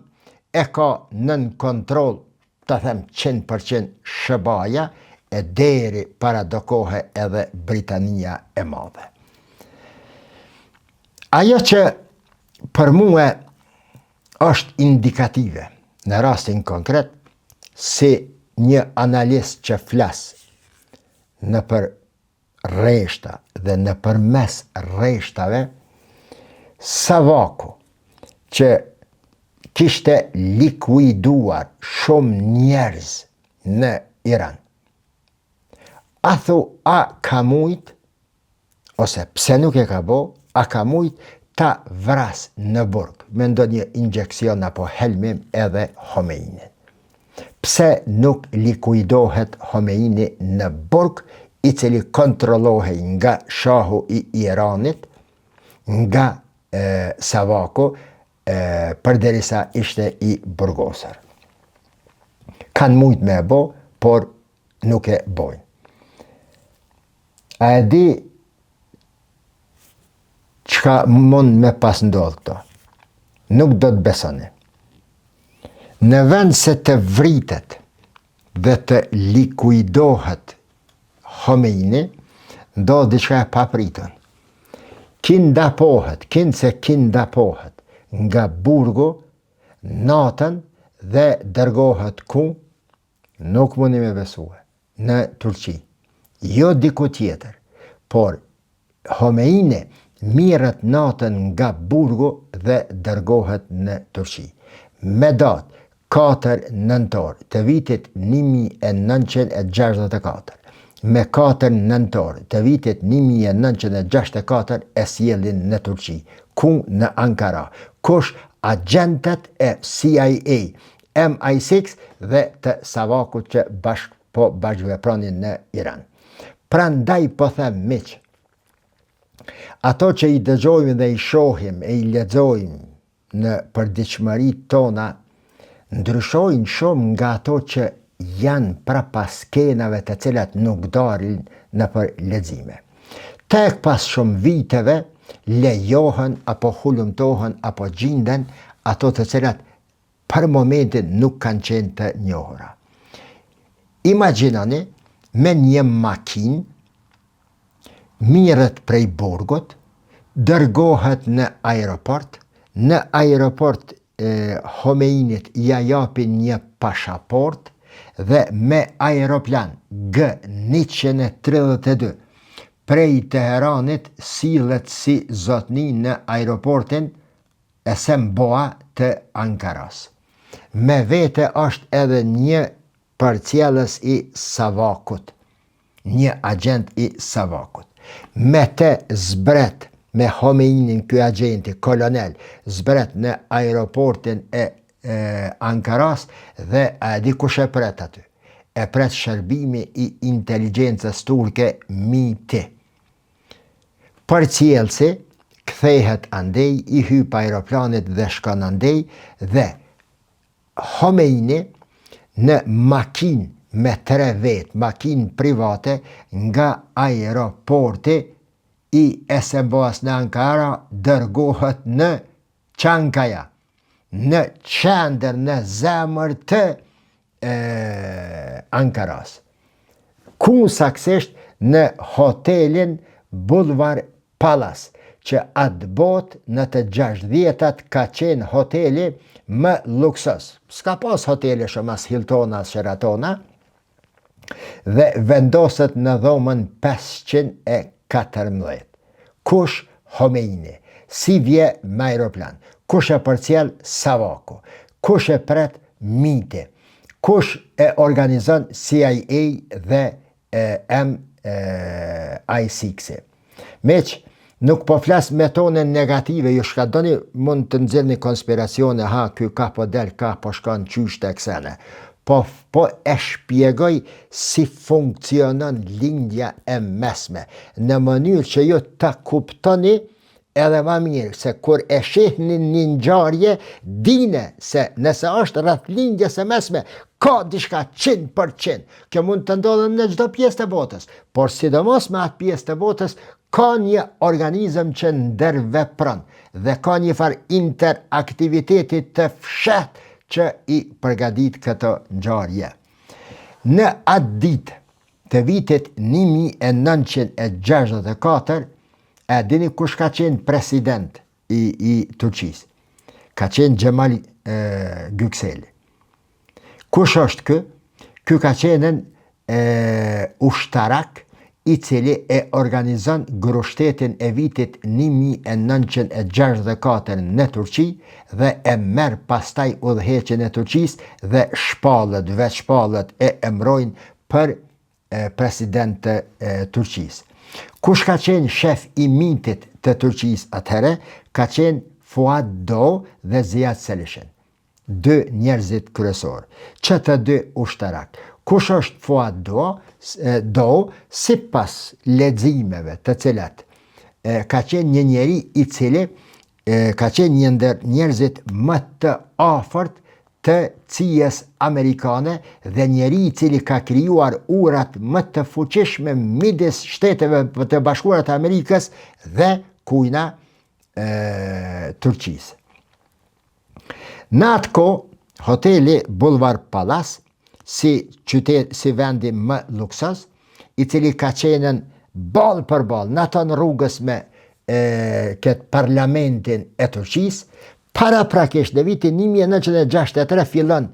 e ka nën kontroll, të them 100% SBA-ja, e deri para do kohe edhe Britania e Madhe. Ajo që për mua është indikative në rastin konkret, si një analist që flas në për rreshta dhe në përmes rreshtave, Savaku, që kishte likuiduar shumë njerëz në Iran, a thu, a ka mujt, ose pse nuk e ka bo, a ka mujt ta vras në burg, me ndonjë injekcion apo helmim edhe Khomeinin. Pse nuk likuidohet Khomeini në burg, i cili kontrollohej nga shahu i Iranit, nga Savaku, përderisa ishte i burgosur. Kanë mujt me bo, por nuk e bojnë. A e di çka mund me pas ndodh këto? Nuk do të besoni. Në vend se të vritet dhe të likuidohet Khomeini, ndodh diçka e papritur. Kindapohet nga burgu natën dhe dërgohet ku? Nuk mundi me besue, në Turqi. Jo diku tjetër, por Khomeini mirët natën nga burgu dhe dërgohet në Turqi. Me datë 4 nëntor të vitit 1964, me 4 nëntor të vitit 1964 e sjellin në Turqi, ku në Ankara, kush agentët e CIA, MI6 dhe të Savakut që bashkëvepronin në Iran. Prandaj po them miq, ato që i dëgjojmë dhe i shohim e i lexojmë në përditshmëritë tona, ndryshojnë shumë nga ato që janë prapas skenave të cilat nuk dalin në për lexime. Tek pas shumë viteve lejohen apo hulumtohen apo gjinden ato të cilat për momentin nuk kanë qenë të njohura. Imagjinoni me një makinë mirët prej burgut, dërgohet në aeroport, në aeroport Khomeinit ja japin një pashaport dhe me aeroplan G-132 prej Teheranit sillet si zotni në aeroportin Esenboa të Ankaras. Me vete është edhe një përcjellës i Savakut, një agent i Savakut. Me te zbret me Homeinin, ky agenti, kolonel, zbret në aeroportin e Ankaras dhe a di kush e pret aty? E pret shërbimi i inteligjencës turke MIT. Përcjellsi kthehet andej, i hyp aeroplanit dhe shkon andej dhe Homeini në makinë me 3 vetë, makinë private nga aeroporti i SBA-s në Ankara dërgohet në Çankaja, në qendër, në zemër të Ankaras. Ku saksisht në hotelin Boulevard Palace, që atë botë në të 60-tat ka qenë hoteli më luksos. S'ka pas hotele shumë as Hiltona, as Sheratona, dhe vendoset në dhomën 514. Kush? Homeini. Si vje me aeroplan? Kush e përcjell? Savaku. Kush e pret? MIT. Kush e organizon? CIA dhe MI6. Meq, nuk po flas me tonën negative, ju shka doni mund të nxjerrni konspiracione, ky ka po del, ka po shkon qysh të eksene. Po e shpjegoj si funksionon lindja e mesme, në mënyrë që ju ta kuptoni edhe ma mirë, se kur e shihni një ngjarje, dine se nëse është rreth lindjes së mesme, ka diçka 100%. Kjo mund të ndodhë në çdo pjesë të botës, por sidomos me atë pjesë të botës, ka një organizëm që ndërvepron dhe ka një farë interaktiviteti të fshehtë që i përgadit këto ngjarje. Në atë ditë të vitit 1964, e dini kush ka qenë president i Turqisë? Ka qenë Xhemal Yükseli. Kush është kë? Ky ka qenë ushtarak i cili e organizon grushtetin e vitit 1964 në Turqi dhe e merr pastaj udhëheqjen e Turqisë dhe shpallët, veç shpallët e emrojnë për president të Turqisë. Kush ka qenë shef i MIT-it të Turqisë atëherë? Ka qenë Fuad Do dhe Ziad Selishin. 2 njerëzit kryesor. Që të 2 ushtarak. Kush është Fuad Do? Sipas leximeve të cilat ka qenë një njeri i cili ka qenë një ndër njerëzit më të afërt të CIA-s amerikane dhe njeri i cili ka krijuar urat më të fuqishme midis Shteteve të Bashkuara të Amerikës dhe kujna Turqisë. Në atë kohë, hoteli Boulevard Palace, si vendi më luksos, i cili ka qenë ball për ball në atë rrugës me këtë parlamentin e Turqisë, paraprakisht në vitin 1963 fillon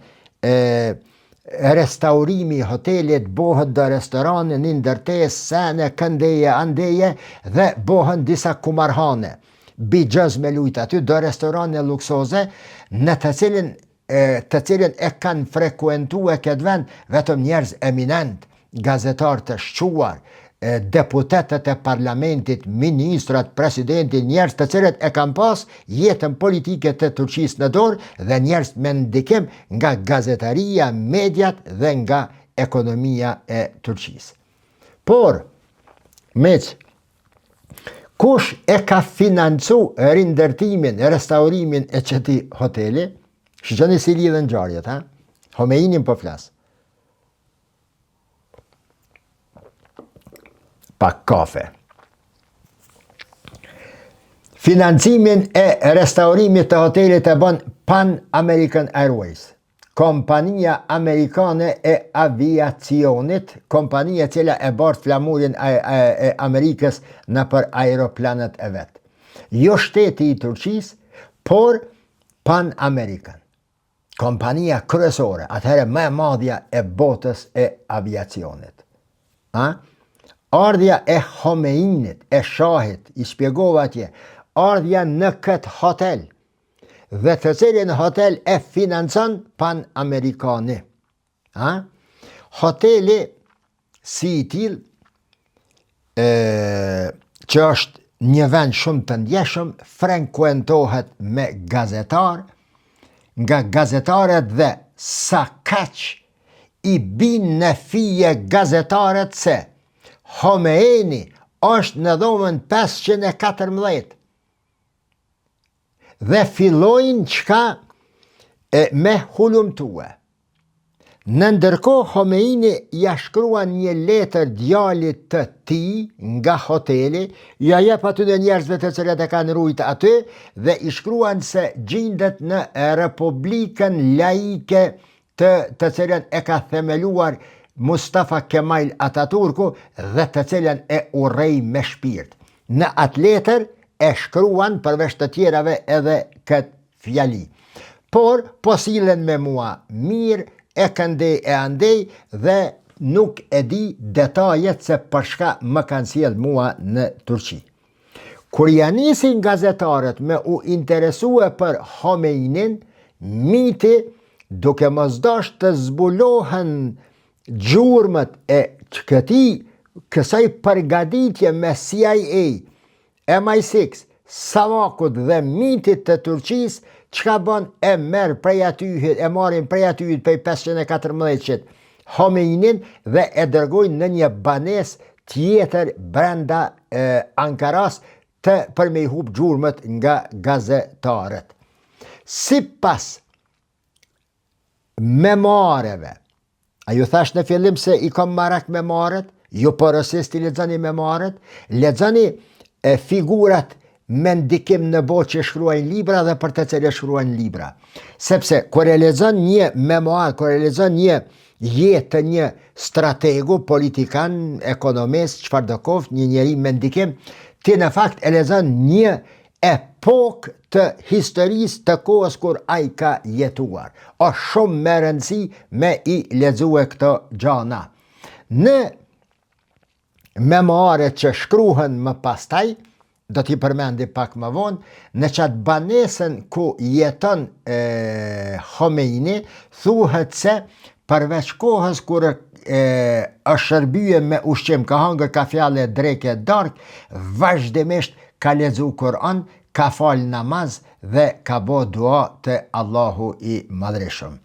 restaurimi i hotelit, bëhet do restorane, një ndërtesë, sene, këndeje, andeje dhe bëhen disa kumarhane. Bigjoz me lujt aty, do restorane luksoze, në të cilin e kanë frekuentuar këtë vend vetëm njerëz eminent, gazetarë të shquar, deputetët e parlamentit, ministrat, presidenti, njerëz të cilët e kanë pas jetën politike të Turqisë në dorë dhe njerëz me ndikim nga gazetaria, mediat dhe nga ekonomia e Turqisë. Por, kush e ka financu rindërtimin, restaurimin e këtij hoteli? Shqeni si lidhen ngjarjet, Homeinin po flas. Pak kafe. Financimin e restaurimit të hotelit e bën Pan American Airways, kompania amerikane e aviacionit, kompania cila e bart flamurin e Amerikës në për aeroplanet e vet. Jo shteti i Turqisë, por Pan American. Kompania kryesore, atëherë më e madhja e botës e aviacionit. Ardhja e Homeinit, e shahit, i shpjegova atje, ardhja në këtë hotel, dhe të cilin hotel e financon Pan Amerikani. Hoteli si i tillë që është një vend shumë të ndjeshëm, frekuentohet me gazetar, nga gazetarët dhe sa kaq i bin në fije gazetarët se Khomeini është në dhomën 514 dhe fillojnë qka me hulumtue. Në ndërkohë Khomeini ja shkruan një letër djalit të tij nga hoteli, ja jep aty në njerëzve të cilët e kanë rujt aty dhe i shkruan se gjendet në Republikën Laike të cilën e ka themeluar Mustafa Kemal Ataturku dhe të cilën e urrej me shpirt. Në atë letër e shkruan përveç të tjerave edhe këtë fjali. Por po sillen me mua mirë, e këndej e andej dhe nuk e di detajet se përshka më kanë sjell mua në Turqi. Kur ja nisin gazetarët me u interesue për Khomeinin, miti duke mos dash të zbulohen gjurmët e kësaj përgatitje me CIA, MI6, Savakut dhe mitit të Turqisë, çka bën e marrin prej aty prej 514 Khomeinin dhe e dërgojnë në një banesë tjetër brenda Ankaras për me i hub gjurmët nga gazetarët. Sipas memoareve, a ju thash në fillim se i kam marak memoaret, ju porosisti lexoni memoaret, lexoni figurat me ndikim në botë që shkruajnë libra dhe për të cilët shkruajnë libra. Sepse kur e lexon një memoar, kur e lexon një jetë të një strategu, politikan, ekonomist, çfarë do qoftë, një njeri me ndikim, ti në fakt e lexon një epokë të historisë të kohës kur ai ka jetuar. Është shumë me rëndësi me i lexue këto gjana. Në memoaret që shkruhen më pastaj, do t'i përmendi pak më vonë, në qatë banesën ku jeton Khomeini, thuhet se përveç kohës kur është shërbye me ushqim, ka hangër, ka fjalë dreke dark, vazhdimisht ka lexu Kur'an, ka fal namaz dhe ka bo dua të Allahu i Madhreshëm.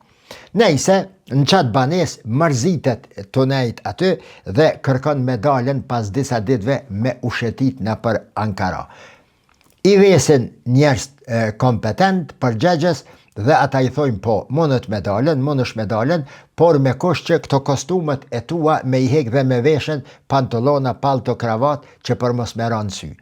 Nejse, në qatë banes mërzitet të nejt aty dhe kërkon medalën pas disa ditve me ushetit në për Ankara. I vesin njerëz kompetent, përgjegjës, dhe ata i thojnë po, mënët medalën, por me kusht që këto kostumet e tua me i hek dhe me veshen pantolona, palto, kravat që për mos me ranë sy.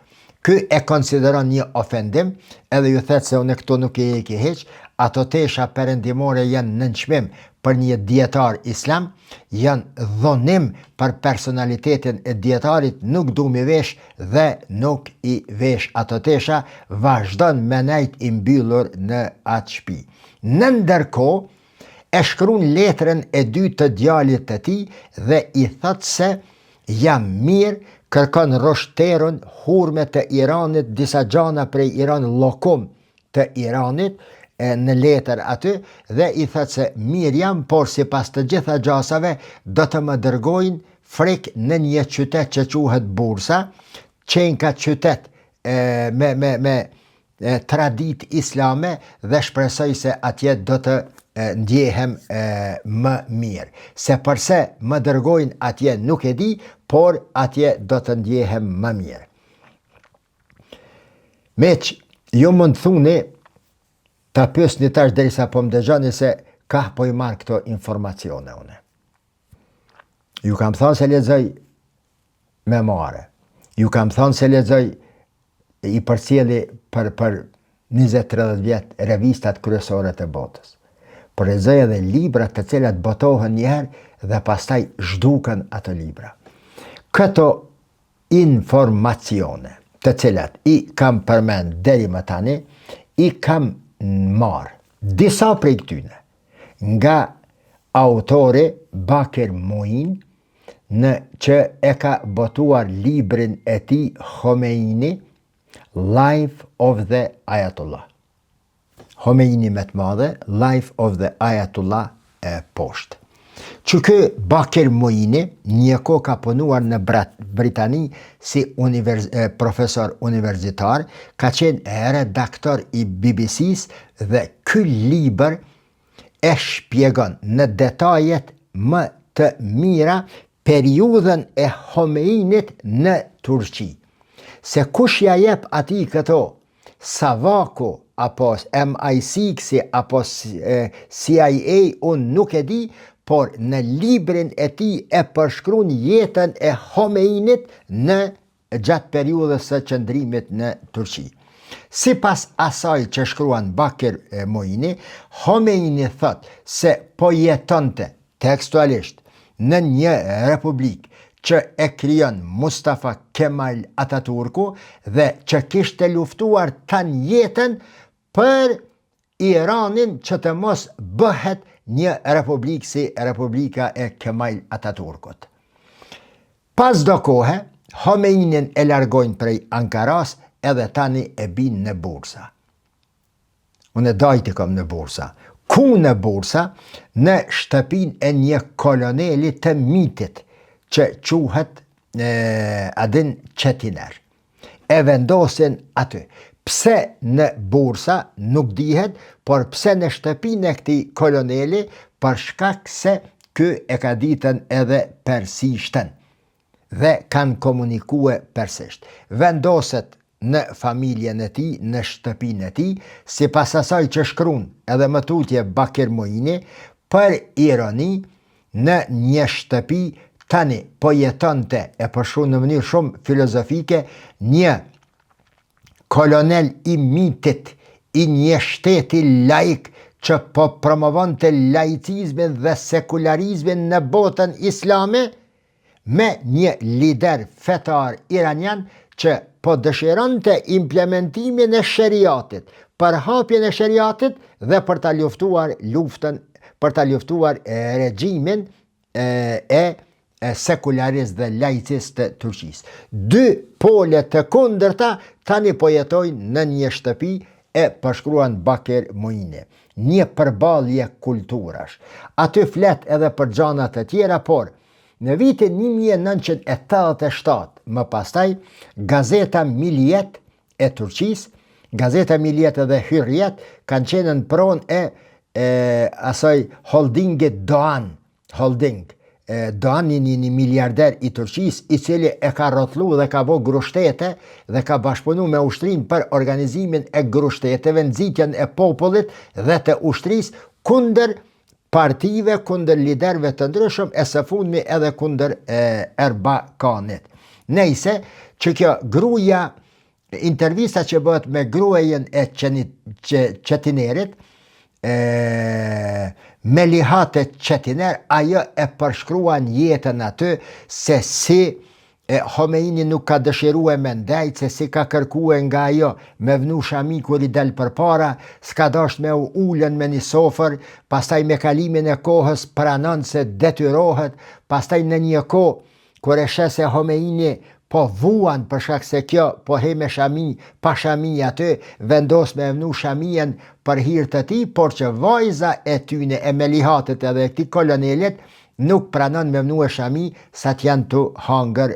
Ky e konsideron një ofendim, edhe ju thet se unë këto nuk e heki heq, ato tesha perëndimore janë nënçmim për një dietar islam, janë dhonim për personalitetin e dietarit, nuk du mi vesh dhe nuk i vesh ato tesha, vazhdon me nejt i mbyllur në atë shtëpi. Në ndërkohë, e shkruan letrën e dytë të djalit të tij dhe i thot se jam mirë, kërkon roshterën, hurme të Iranit, disa gjana prej Iran, lokum të Iranit, në letër aty, dhe i thët se mirë jam, por si pas të gjitha gjasave, do të më dërgojnë frik në një qytet që quhet Bursa, qenë ka qytet me tradit islame dhe shpresoj se atje do të ndjehem më mirë. Se përse më dërgojnë atje nuk e di, por atje do të ndjehem më mirë. Meq, ju mund thuni ta pyesni tash derisa po më dëgjoni se ka po i marr këto informacione une. Ju kam thënë se lexoj memoare. Ju kam thënë se lexoj i përcjelli për 20-30 vjet revistat kryesore të botës. Por lexoj edhe libra të cilat botohen njëherë dhe pastaj zhduken ato libra. Këto informacione të cilat i kam përmend deri më tani, i kam marr disa prej këtyne nga autori Bakir Muin, që e ka botuar librin e tij Khomeini, Life of the Ayatollah. Khomeini me të madhe, Life of the Ayatollah poshtë. Që kë Bakir Moini, një kohë ka punuar në Britani si profesor universitar, ka qenë redaktor i BBC-s dhe ky libër e shpjegon në detajet më të mira periudhën e Homeinit në Turqi. Se kush ja jep ati këto Savaku, apo MI6 apo CIA, unë nuk e di, por në librin e tij e përshkruan jetën e Homeinit në gjatë periudhës së qëndrimit në Turqi. Sipas asaj që shkruan Bakir Moini, Homeini thot se po jetonte tekstualisht në një republikë që e krijon Mustafa Kemal Atatürku dhe që kishte luftuar tan jetën për Iranin që të mos bëhet një republikë si Republika e Kemal Atatürkut. Pas do kohë, Homeinin e largojnë prej Ankaras edhe tani e bin në Bursa. Unë dajti kom në Bursa. Ku në Bursa? Në shtëpin e një koloneli të mitit që quhet Adin Çetiner. E vendosin aty. Pse në Bursa nuk dihet, por pse në shtëpinë e këtij koloneli, për shkak se ky e ka ditën edhe persishtën dhe kanë komunikue persisht. Vendoset në familjen e tij, në shtëpinë e tij, sipas asaj që shkruan edhe më tutje Bakir Moini, për ironi në një shtëpi tani po jetonte, e përshkruan në mënyrë shumë filozofike, një kolonel i mitit i një shteti laik që po promovonte laicizmin dhe sekularizmin në botën islame, me një lider fetar iranian që po dëshironte implementimin e sheriatit, përhapjen e sheriatit dhe për ta luftuar luftën, për ta luftuar regjimin e sekularist dhe laicist të Turqisë. Dy pole të kundërta tani po jetojnë në një shtëpi, e përshkruan Bakir Moini. Një përballje kulturash. Aty flet edhe për gjëra të tjera, por në vitin 1987, më pastaj, Gazeta Milliyet e Turqisë, Gazeta Milliyet dhe Hürriyet kanë qenë në pronë e asaj holdingit Doğan, holding. Doğan një miliarder i Turqisë, i cili e ka rrotullu dhe ka bë grushtete dhe ka bashkëpunu me ushtrinë për organizimin e grushteteve, nxitjen e popullit dhe të ushtrisë kundër partive, kundër liderëve të ndryshëm, e së fundmi edhe kundër Erbakanit. Nejse, që kjo gruaja, intervista që bëhet me gruajen e Çetinerit, Melihat Çetiner, ajo e përshkruan jetën aty, se si Homeini nuk ka dëshiruar me ndajt, se si ka kërkuar nga ajo me vnu shami kur i del përpara, s'ka dasht me u ulën me një sofër, pastaj me kalimin e kohës pranon se detyrohet, pastaj në një kohë kur e sheh se Homeini po vuan për shkak se kjo po he me shami, pa shami aty, vendos me vnu shamien për hir të tij, por që vajza e tyne e Melihatit edhe këtij kolonelit nuk pranon me vnu e shami sa t'janë të hangër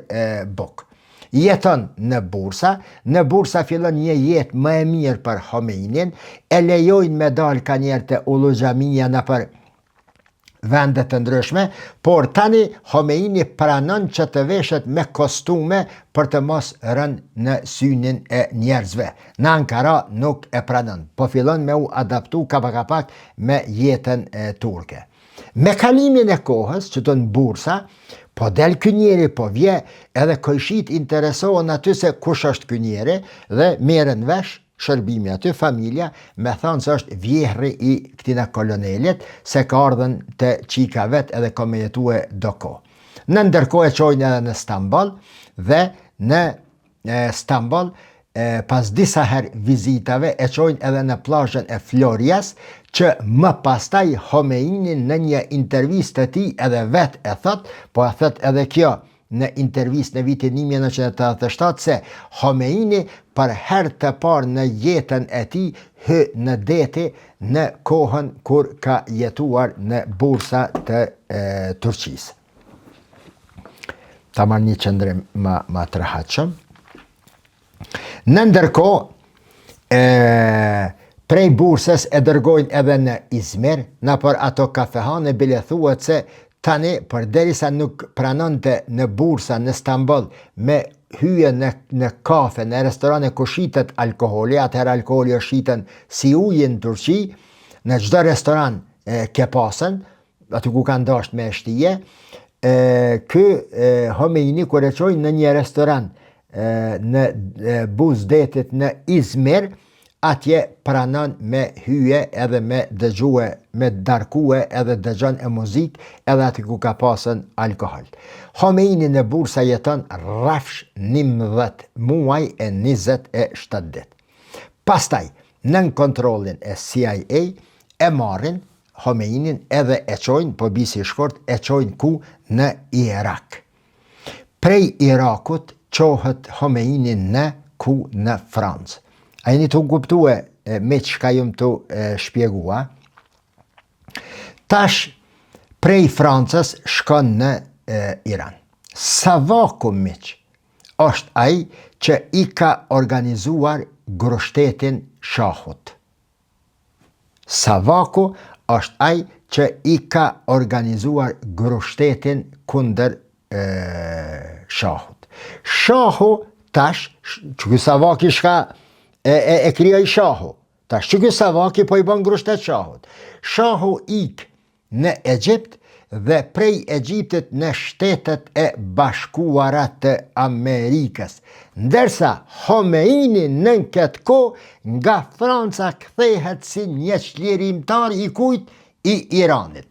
buk. Jeton në Bursa fillon një jetë më e mirë për Homeinin, e lejojnë me dal ka njerë të Ulu Xhamia në për vendet të ndryshme, por tani Homeini pranon që të veshet me kostume për të mos rënë në synin e njerëzve. Në Ankara nuk e pranon, po fillon me u adaptu kapak me jetën turke. Me kalimin e kohës, që të në Bursa, po del ky njeri, po vje, edhe kojshit interesohen aty se kush është ky njeri dhe merren vesh shërbimi aty, familja, me thonë se është vjehri i këtina kolonelit, se ka ardhen të qika vet edhe ka me jetue do ko. Në ndërkohë e qojnë edhe në Stamboll, dhe në Stamboll, pas disa her vizitave, e qojnë edhe në plazhën e Florias, që më pastaj Homeini në një intervistë të tij edhe vet e thot, po e thot edhe kjo në intervistë në vitin 1987 se Khomeini për herë të parë në jetën e tij hë në deti në kohën kur ka jetuar në bursa të Turqisë. Ta marrë një qëndrim ma të rehatshëm. Në ndërkohë, prej bursës e dërgojnë edhe në Izmir, në për ato kafehane bile thuhet se tani përderisa nuk pranonte në bursa në Stamboll me hyje në kafe, në restorane ku shitet alkoholi, atëherë alkoholi është shiten si ujë në Turqi, në çdo restoran ke pasën, aty ku kanë dashur me shtije, ky Khomeini kur e çoi në një restoran në Buzdetit në Izmir, atje pranon me hyje edhe me dëgjue, me darkue edhe dëgjon e muzik edhe aty ku ka pasën alkohol. Khomeini në bursa jeton rrafsh 19 muaj e 27 ditë. Pastaj, nën kontrollin e CIA e marrin Khomeinin edhe e çojnë, po bisi shkurt, e çojnë ku në Irak. Prej Irakut qohet Khomeini në Francë. A jeni të kuptue me çka jam të shpjegua? Tash prej Francës shkon në Iran. Savaku miq është ai që i ka organizuar groshtetin Shahut. Savaku është ai që i ka organizuar groshtetin kundër Shahut. Shahu tash, që ky Savaki shka e krija i Shahu. Tash që ky Savaki po i bën grushtet Shahut. Shahu ik në Egjipt dhe prej Egjiptit në Shtetet e Bashkuara të Amerikës. Ndërsa Khomeini në këtë kohë nga Franca kthehet si një çlirimtar i kujt? I Iranit.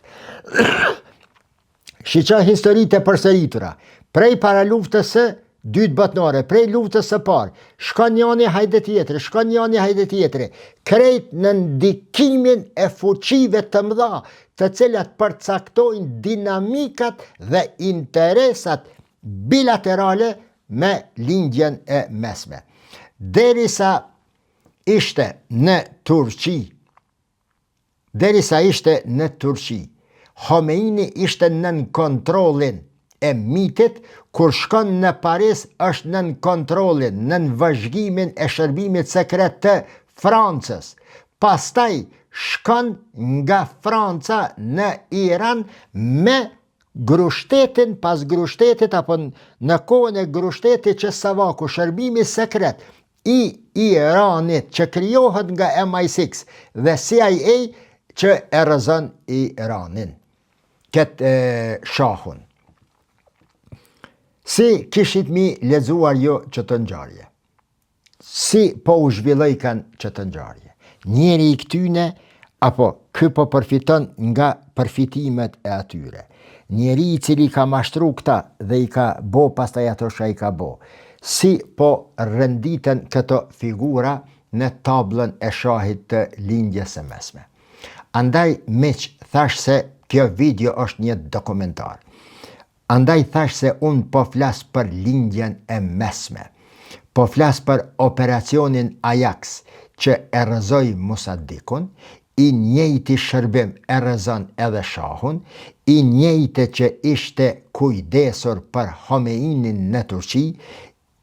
Shiqa historitë e përsëritura. Prej para luftës së dytë botërore, prej luftës së parë, shkon njëri hajde tjetri, shkon njëri hajde tjetri, krejt në ndikimin e fuqive të mëdha, të cilat përcaktojnë dinamikat dhe interesat bilaterale me lindjen e mesme. Derisa ishte në Turqi, Khomeini ishte nën kontrollin e mitit, kur shkon në Paris është nën kontrollin, nën vëzhgimin e shërbimit sekret të Francës. Pastaj shkon nga Franca në Iran me grushtetin, pas grushtetit apo në kohën e grushtetit që Savaku, shërbimi sekret i Iranit që krijohet nga MI6 dhe CIA që e rrezon Iranin, këtë Shahun. Si kishit mi lexuar jo këtë ngjarje? Si po u zhvilloi kanë këtë ngjarje? Njeri i këtyne, apo ky po përfiton nga përfitimet e atyre. Njeri i cili ka mashtru këta dhe i ka bo pastaj ato që i ka bo. Si po renditen këto figura në tablën e shahit të lindjes së mesme. Andaj miq, thash se kjo video është një dokumentar. Andaj thash se unë po flas për lindjen e mesme. Po flas për operacionin Ajax që e rrezoi Mossadikun, i njëjti shërbim e rrezon edhe Shahun, i njëjti që ishte kujdesur për Khomeinin në Turqi,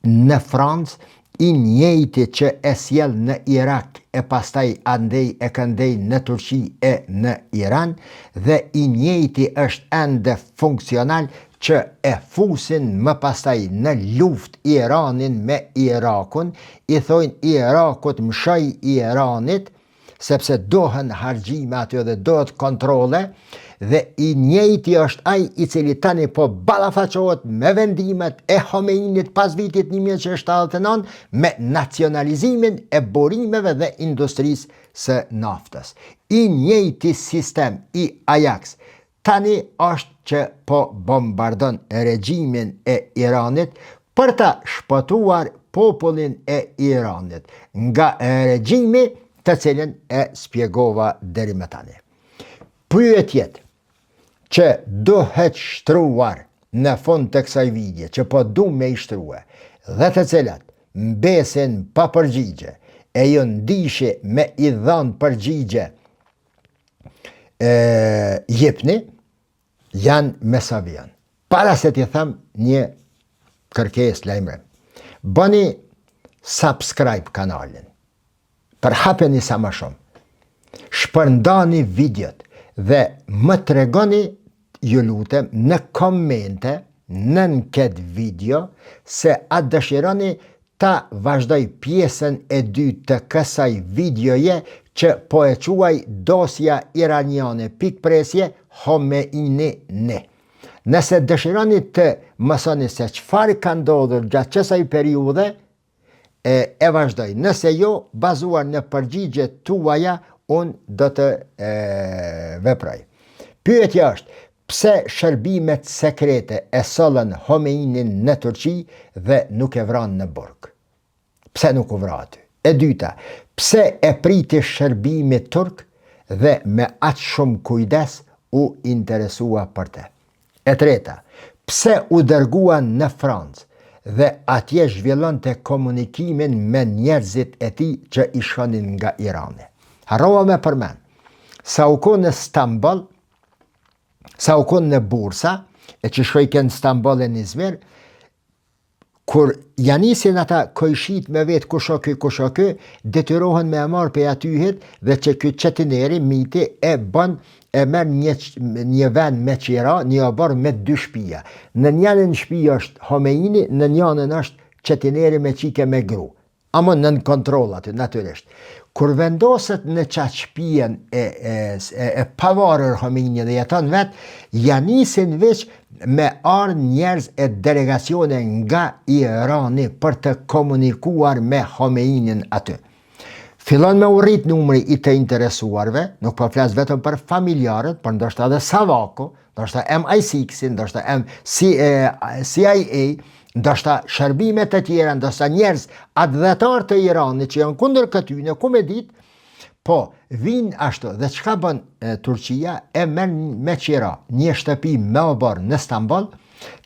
në Francë, i njëjti që e sjell në Irak e pastaj andej e këndej në Turqi e në Iran, dhe i njëjti është ende funksional që e fusin më pastaj në luft Iranin me Irakun, i thojnë Irakut mshoj Iranit, sepse dohen harxhime aty dhe dohet kontrole, dhe i njëjti është ai i cili tani po ballafaqohet me vendimet e Khomeinit pas vitit 1979 me nacionalizimin e burimeve dhe industrisë së naftës. I njëjti sistem i Ajax tani është që po bombardon regjimin e Iranit për ta shpëtuar popullin e Iranit nga regjimi të cilin e spjegova deri më tani. Pyetjet që duhet shtruar në fund të kësaj video, që po du me ishtruhe, dhe të cilat mbesin pa përgjigje, e ju ndishe me i dhanë përgjigje jepni, janë mesavian. Para se t'i them një kërkes lajmëre, bëni subscribe kanalin, përhapeni sa më shumë, shpërndani videot dhe më tregoni, ju lutem, në komente nën këtë video se a dëshironi ta vazhdoj pjesën e dytë të kësaj videoje që po e quaj dosja iraniane pikpresje Khomeini ne. Nëse dëshironi të mësoni se çfarë ka ndodhur gjatë kësaj periudhe, e vazhdoj. Nëse jo, bazuar në përgjigjet tuaja, unë do të veproj. Pyetja është, pse shërbimet sekrete e sollën Khomeinin në Turqi dhe nuk e vranë në burg? Pse nuk u vra aty? E dyta, pse e priti shërbimi turk dhe me aq shumë kujdes u interesua për te? E treta, pse u dërgua në Francë dhe atje zhvillon të komunikimin me njerëzit e ti që i shonin nga Irani? Harrova me përmen, sa u konë në Stamboll, sa u konë në Bursa, e që shojken Stamboll e Izmir, kur janisin ata kojshit me vetë kusho kë, detyrohen me e marë për atyhet dhe që këtë qetineri miti e bën e merë një vend me qira, një oborë me 2 shtëpia. Në njënën shtëpi është Khomeini, në njënën është qetineri me qike me gru. Amo nën kontrol aty, natyrisht. Kur vendoset në qatë shtëpien e pavarur Khomeini dhe jeton vetë, janisin veç me ardhë njerëz e delegacione nga Irani për të komunikuar me Khomeinin aty. Fillon me u rrit numri i të interesuarve, nuk po flas vetëm për familjarët, por ndoshta edhe Savako, ndoshta MI6, ndoshta CIA, ndoshta shërbimet e tjera, ndoshta njerëz advetar të Iranit që janë kundër këtyne, ku me ditë, po vinë ashtu. Dhe çka bën Turqia? E merr me qira një shtëpi me obor në Stamboll,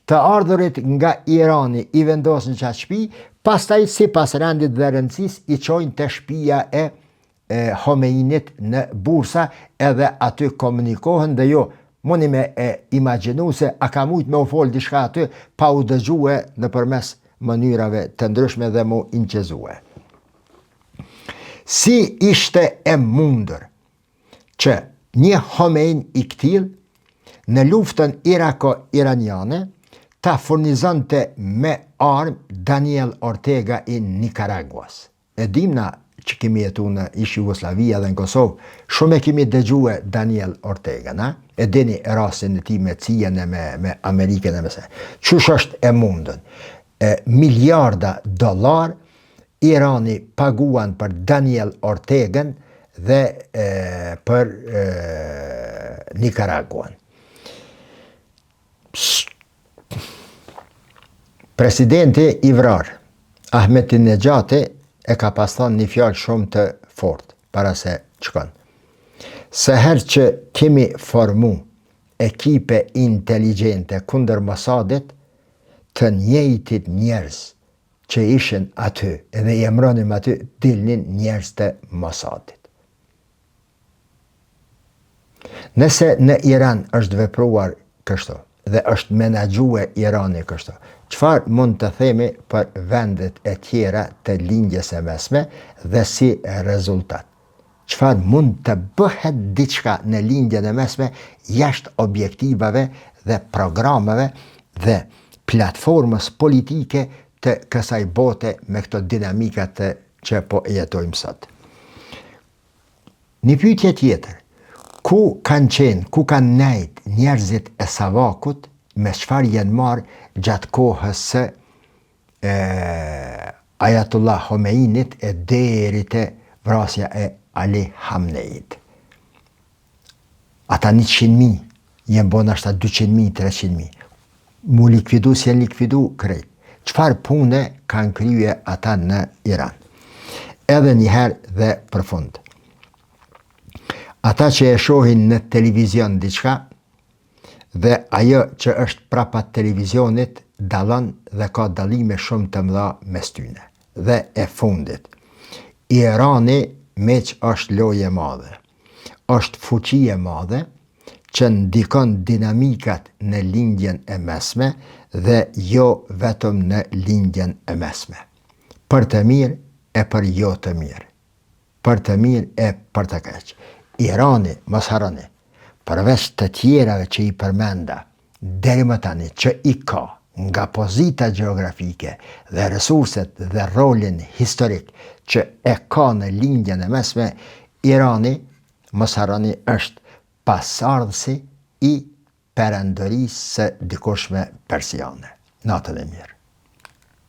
të ardhurit nga Irani i vendosin qatë shtëpi, pastaj sipas rendit dhe rëndësisë i çojnë te shtëpia e Khomeinit në Bursa, edhe aty komunikohen dhe jo mundi me imagjinu se a ka mujt me u fol diçka aty pa u dëgjue nëpërmes mënyrave të ndryshme dhe mu inqezue. Si ishte e mundur që një Khomein i këtil në luftën irako-iraniane ta furnizonte me armë Daniel Ortega i Nicaraguas. E dimna që kemi jetu në ish Jugoslavia dhe në Kosovë, shumë e kemi dëgjue Daniel Ortega, na? E dini rastin e ti me CIA-n e me Amerikën e mëse. Qësh është e mundën? Miliarda dollar Irani paguan për Daniel Ortegën dhe për Nicaraguan. Presidenti i vrar, Ahmadinejadi, e ka pas thënë një fjalë shumë të fortë para se çkon. Se herë që kemi formu ekipe inteligjente kundër Mossadit, të njëjtit njerëz që ishin aty edhe i emronim aty, dilnin njerëz të Mossadit. Nëse në Iran është vepruar kështu dhe është menaxhue Irani kështu, çfarë mund të themi për vendet e tjera të lindjes së mesme dhe si rezultat? Çfarë mund të bëhet diçka në lindjen e mesme jashtë objektivave dhe programeve dhe platformës politike të kësaj bote me këto dinamikat që po jetojmë sot? Një pyetje tjetër, ku kanë qenë, ku kanë nejt njerëzit e Savakut, me çfarë janë marrë gjatë kohës së Ayatollah Khomeinit e deri te vrasja e Ali Hamneit. Ata 100.000, jenë bon ashta 200.000, 300.000. Mu likvidu, si janë likvidu krejt. Çfarë pune kanë krye ata në Iran? Edhe njëherë dhe për fund. Ata që e shohin në televizion diçka, Dhe ajo që është prapa televizionit dallon dhe ka dallime shumë të mëdha mes tyre. Dhe e fundit, Irani meq është lojë e madhe, është fuqi e madhe që ndikon dinamikat në lindjen e mesme dhe jo vetëm në lindjen e mesme. Për të mirë e për jo të mirë. Për të mirë e për të keq. Irani, mos harroni, përveç të tjerave që i përmenda, deri më tani që i ka nga pozita gjeografike dhe resurset dhe rolin historik që e ka në lindjen e mesme, Irani, mos harroni, është pasardhësi i perëndërisë së dikushme persiane. Natën e mirë.